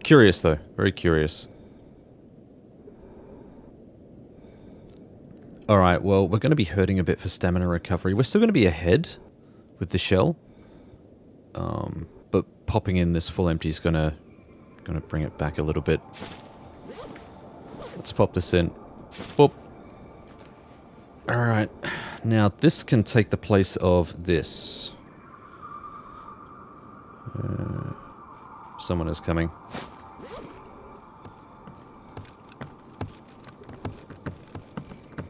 Curious though, very curious. Alright, well, we're going to be hurting a bit for stamina recovery. We're still going to be ahead with the shell. But popping in this full empty is going to bring it back a little bit. Let's pop this in. Boop. Alright. Now, this can take the place of this. Someone is coming.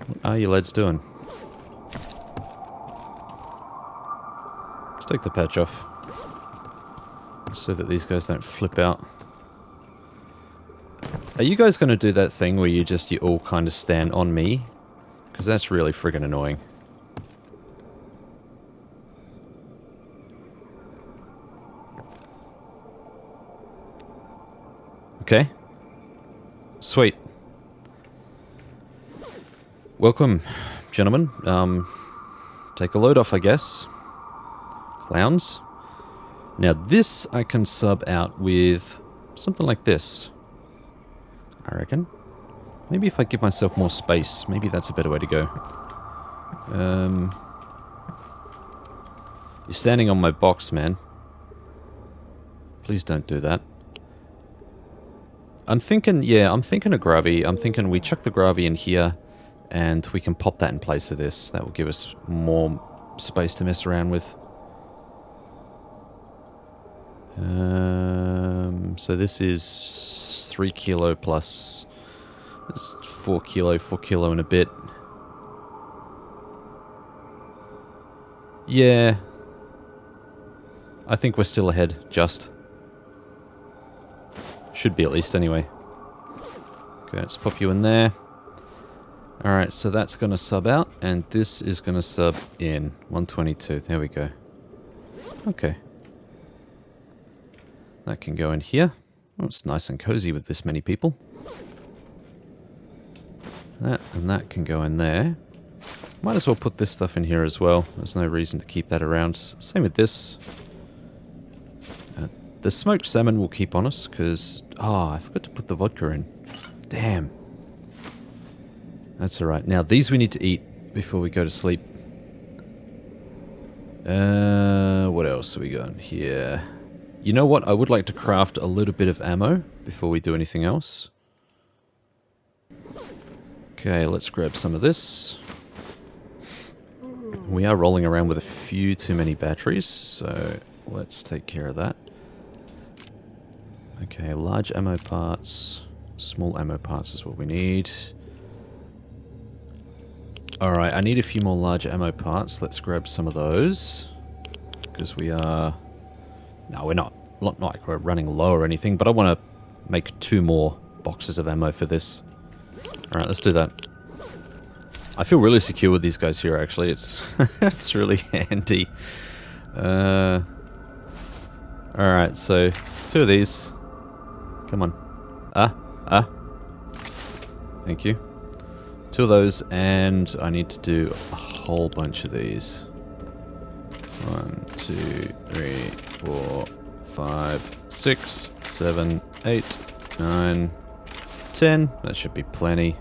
What are you lads doing? Let's take the patch off, so that these guys don't flip out. Are you guys going to do that thing where you all kind of stand on me? Because that's really friggin' annoying. Okay. Sweet. Welcome, gentlemen. Take a load off, I guess. Clowns. Now this I can sub out with something like this, I reckon. Maybe if I give myself more space, maybe that's a better way to go. You're standing on my box, man. Please don't do that. I'm thinking, yeah, I'm thinking a Gravi. I'm thinking we chuck the Gravi in here, and we can pop that in place of this. That will give us more space to mess around with. So this is 3 kilo plus... It's 4 kilo and a bit. Yeah. I think we're still ahead, just. Should be at least, anyway. Okay, let's pop you in there. Alright, so that's going to sub out, and this is going to sub in. 122, there we go. Okay. That can go in here. Oh, it's nice and cozy with this many people. That and that can go in there. Might as well put this stuff in here as well. There's no reason to keep that around. Same with this. The smoked salmon will keep on us, because... Oh, I forgot to put the vodka in. Damn. That's alright. Now, these we need to eat before we go to sleep. What else have we got here? You know what? I would like to craft a little bit of ammo before we do anything else. Okay, let's grab some of this. We are rolling around with a few too many batteries, so let's take care of that. Okay, large ammo parts, small ammo parts is what we need. Alright, I need a few more large ammo parts. Let's grab some of those. Because we are... No, we're not like we're running low or anything, but I want to make 2 more boxes of ammo for this. Alright, let's do that. I feel really secure with these guys here, actually. It's it's really handy. Alright, so 2 of these. Come on. Thank you. 2 of those, and I need to do a whole bunch of these. 1, 2, 3, 4, 5, 6, 7, 8, 9, 10. That should be plenty.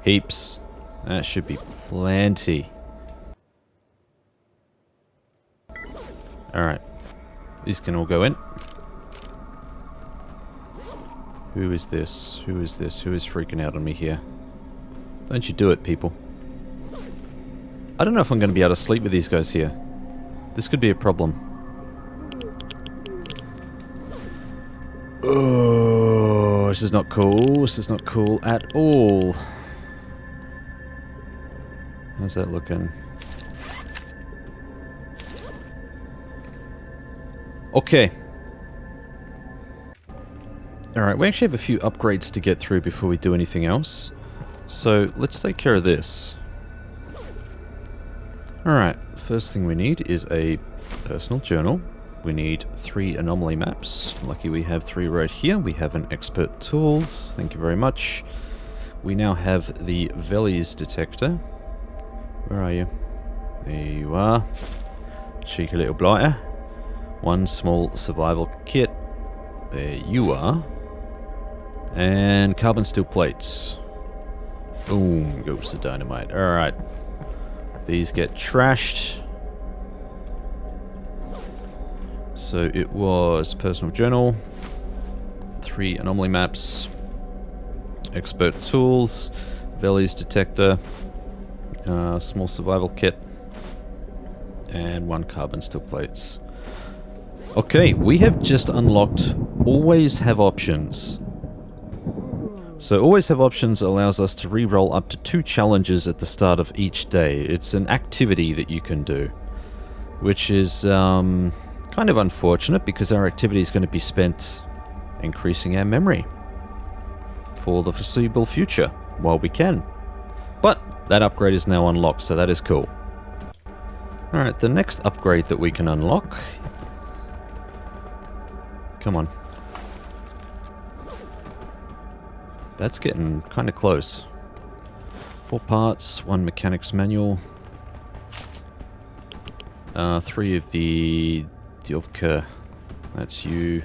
Heaps. That should be plenty. Alright. These can all go in. Who is this? Who is this? Who is freaking out on me here? Don't you do it, people. I don't know if I'm going to be able to sleep with these guys here. This could be a problem. Oh, this is not cool. This is not cool at all. How's that looking? Okay. Alright, we actually have a few upgrades to get through before we do anything else. So, let's take care of this. Alright, first thing we need is a personal journal. We need 3 anomaly maps. Lucky we have 3 right here. We have an expert tools. Thank you very much. We now have the Vellies detector. Where are you? There you are. Cheeky little blighter. 1 small survival kit. There you are. And carbon steel plates. Boom, goes the dynamite. Alright. These get trashed. So it was personal journal, 3 anomaly maps, expert tools, Vellies detector, small survival kit, and 1 carbon steel plates. Okay, we have just unlocked always have options. So always have options allows us to re-roll up to 2 challenges at the start of each day. It's an activity that you can do, which is kind of unfortunate because our activity is going to be spent increasing our memory for the foreseeable future while we can. But that upgrade is now unlocked, so that is cool. Alright, the next upgrade that we can unlock... Come on. That's getting kind of close. 4 parts, 1 mechanics manual. 3 of the Diovka. That's you.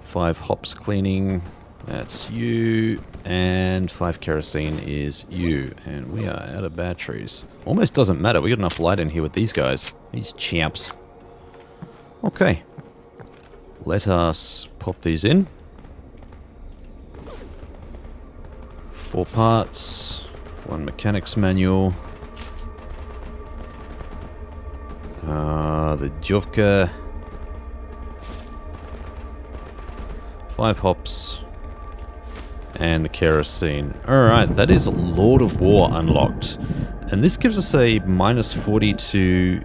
5 hops cleaning. That's you. And 5 kerosene is you. And we are out of batteries. Almost doesn't matter. We got enough light in here with these guys. These champs. Okay. Let us pop these in. 4 parts. 1 mechanic's manual. The Jovka. 5 hops. And the kerosene. Alright, that is Lord of War unlocked. And this gives us a -40 to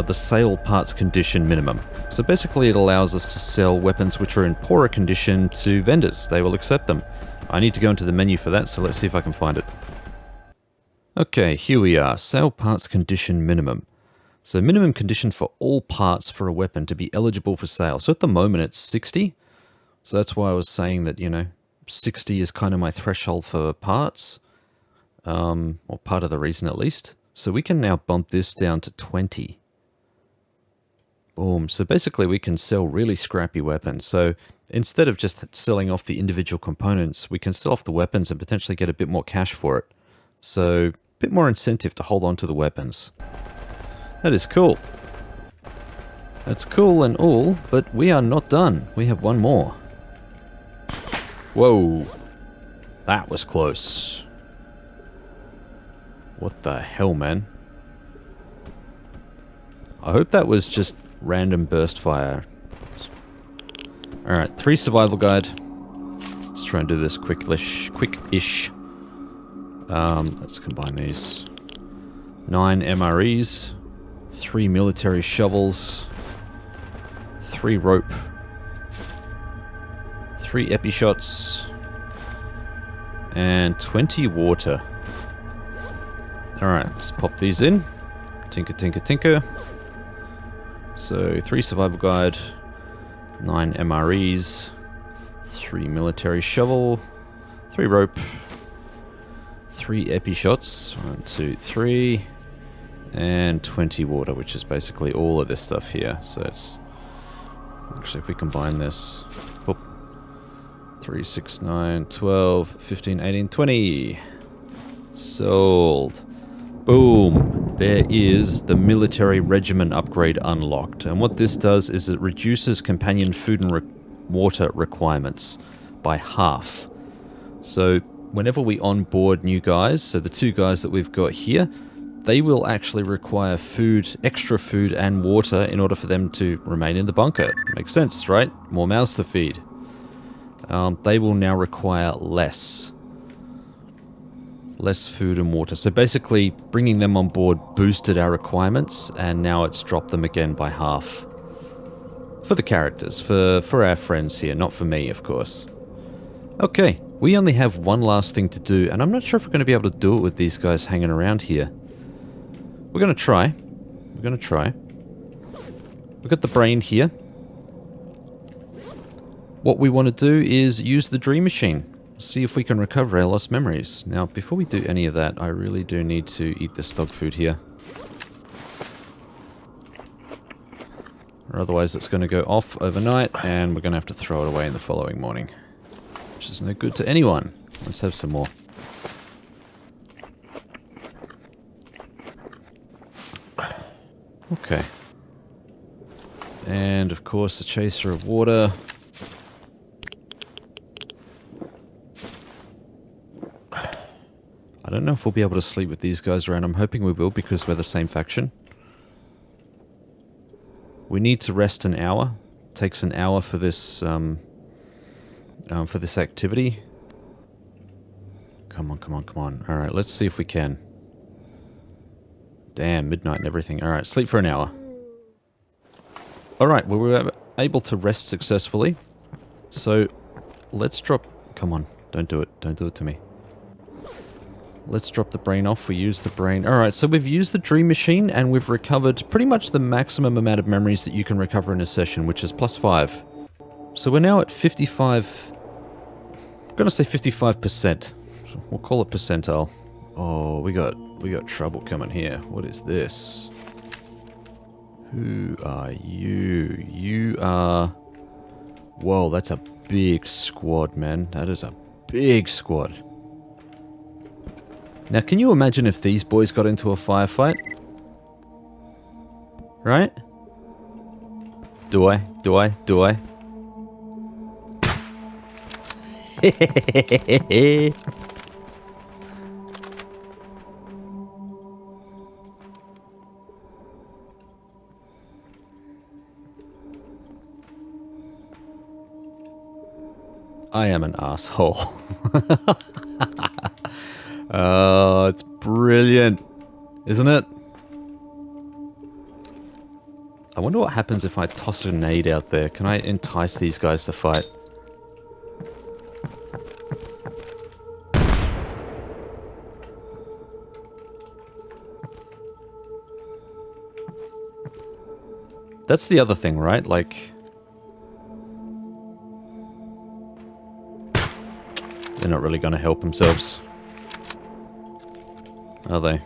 the sale parts condition minimum. So basically it allows us to sell weapons which are in poorer condition to vendors. They will accept them. I need to go into the menu for that, so let's see if I can find it. Okay, here we are. Sale parts condition minimum. So minimum condition for all parts for a weapon to be eligible for sale. So at the moment it's 60. So that's why I was saying that, you know, 60 is kind of my threshold for parts. Or part of the reason at least. So we can now bump this down to 20. Boom. So basically we can sell really scrappy weapons. So instead of just selling off the individual components, we can sell off the weapons and potentially get a bit more cash for it. So a bit more incentive to hold on to the weapons. That is cool. That's cool and all, but we are not done. We have one more. Whoa. That was close. What the hell, man? I hope that was just random burst fire. Alright, 3 survival guide. Let's try and do this quick-ish. Let's combine these. 9 MREs. 3 military shovels. 3 rope. 3 epi shots. And 20 water. Alright, let's pop these in. Tinker, tinker, tinker. So, 3 survival guide. 9 MREs. 3 military shovel. 3 rope. 3 epi shots. 1, 2, 3. And 20 water, which is basically all of this stuff here. So it's... Actually, if we combine this... Whoop. 3, 6, 9, 12, 15, 18, 20. Sold. Boom. There is the military regiment upgrade unlocked. And what this does is it reduces companion food and water requirements by half. So whenever we onboard new guys, so the 2 guys that we've got here, they will actually require food, extra food and water in order for them to remain in the bunker. Makes sense, right? More mouths to feed. They will now require less food and water. So basically, bringing them on board boosted our requirements, and now it's dropped them again by half. For the characters, for our friends here, not for me, of course. Okay, we only have one last thing to do, and I'm not sure if we're going to be able to do it with these guys hanging around here. We're going to try. We're going to try. We've got the brain here. What we want to do is use the dream machine. See if we can recover our lost memories. Now, before we do any of that, I really do need to eat this dog food here. Or otherwise it's going to go off overnight, and we're going to have to throw it away in the following morning. Which is no good to anyone. Let's have some more. Okay. And, of course, the chaser of water. I don't know if we'll be able to sleep with these guys around. I'm hoping we will, because we're the same faction. We need to rest an hour. It takes an hour for this activity. Come on, come on, come on. Alright, let's see if we can. Damn, midnight and everything. Alright, sleep for an hour. Alright, well, we were able to rest successfully. So, let's drop... Come on, don't do it. Don't do it to me. Let's drop the brain off. We use the brain. Alright, so we've used the dream machine, and we've recovered pretty much the maximum amount of memories that you can recover in a session, which is +5. So we're now at 55... I'm gonna say 55%. We'll call it percentile. Oh, we got trouble coming here. What is this? Who are you? You are... Whoa, that's a big squad, man. That is a big squad. Now, can you imagine if these boys got into a firefight? Right? Do I? Do I? Do I? I am an asshole. Oh, it's brilliant, isn't it? I wonder what happens if I toss a nade out there. Can I entice these guys to fight? That's the other thing, right? Like, they're not really going to help themselves, are they?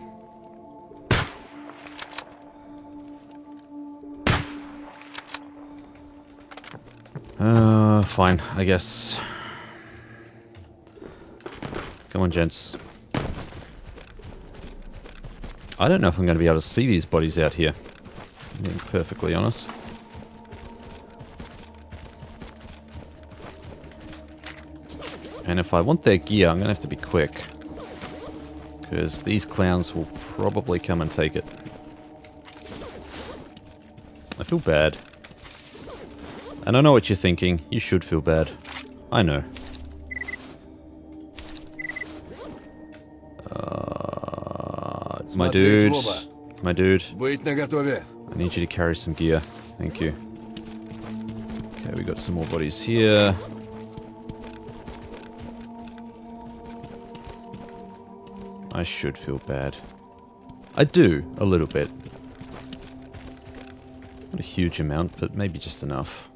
Fine, I guess. Come on, gents. I don't know if I'm going to be able to see these bodies out here, being perfectly honest. And if I want their gear, I'm going to have to be quick, because these clowns will probably come and take it. I feel bad. And I know what you're thinking. You should feel bad. I know. My dude. My dude. I need you to carry some gear. Thank you. Okay, we got some more bodies here. I should feel bad. I do, a little bit. Not a huge amount, but maybe just enough.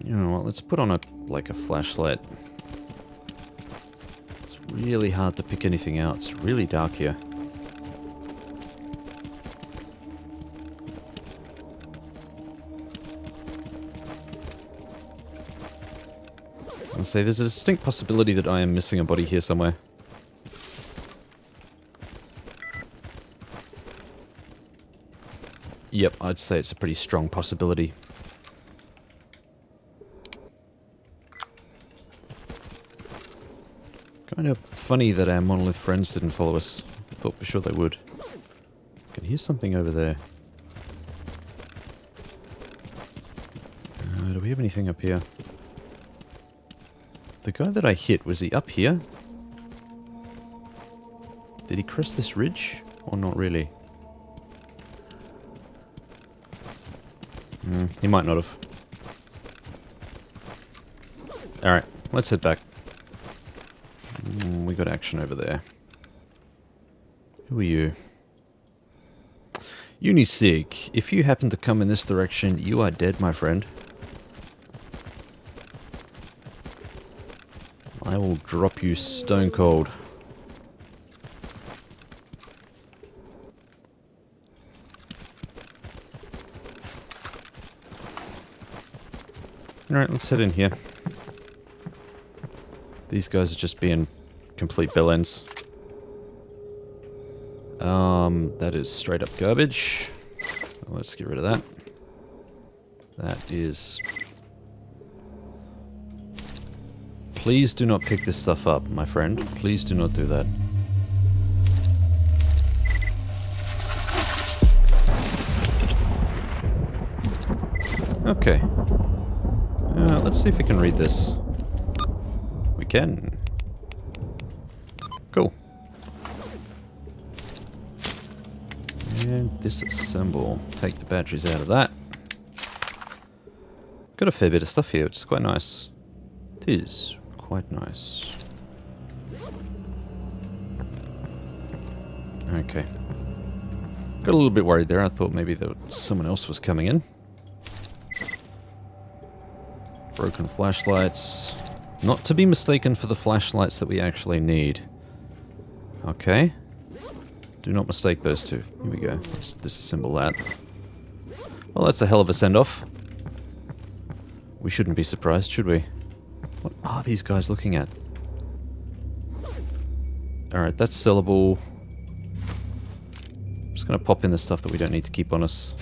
You know what, let's put on a flashlight. It's really hard to pick anything out. It's really dark here. I'll say there's a distinct possibility that I am missing a body here somewhere. Yep, I'd say it's a pretty strong possibility. Kind of funny that our monolith friends didn't follow us. Thought for sure they would. I can hear something over there. Do we have anything up here? The guy that I hit, was he up here? Did he crest this ridge? Or not really? He might not have. Alright, let's head back. We got action over there. Who are you? Unisig, if you happen to come in this direction, you are dead, my friend. I will drop you stone cold. Alright, let's head in here. These guys are just being complete bellends. That is straight up garbage. Let's get rid of that. That is... Please do not pick this stuff up, my friend. Please do not do that. Okay. Let's see if we can read this. We can. Cool. And disassemble. Take the batteries out of that. Got a fair bit of stuff here, which is quite nice. It is quite nice. Okay. Got a little bit worried there. I thought maybe someone else was coming in. Broken flashlights. Not to be mistaken for the flashlights that we actually need. Okay. Do not mistake those two. Here we go. Let's disassemble that. Well, that's a hell of a send-off. We shouldn't be surprised, should we? What are these guys looking at? Alright, that's sellable. I'm just going to pop in the stuff that we don't need to keep on us.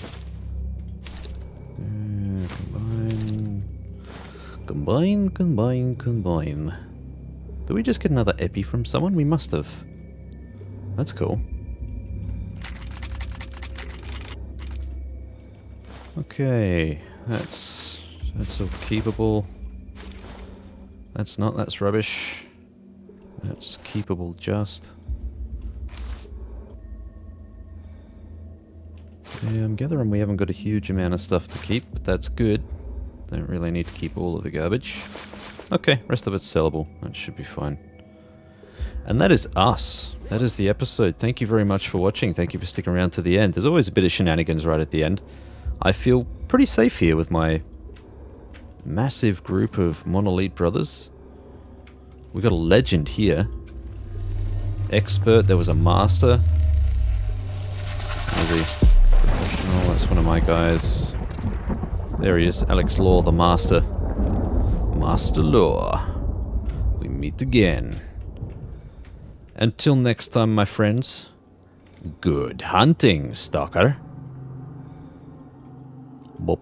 Combine. Did we just get another epi from someone? We must have. That's cool. Okay, that's all keepable. That's not, that's rubbish. That's keepable just. Yeah, I'm gathering we haven't got a huge amount of stuff to keep, but that's good. Don't really need to keep all of the garbage. Okay, rest of it's sellable. That should be fine. And that is us. That is the episode. Thank you very much for watching. Thank you for sticking around to the end. There's always a bit of shenanigans right at the end. I feel pretty safe here with my massive group of monolith brothers. We got a legend here. Expert. There was a master. Where's he? Oh, that's one of my guys. There he is. Alex Law, the master. Master Law. We meet again. Until next time, my friends. Good hunting, Stalker. Bop.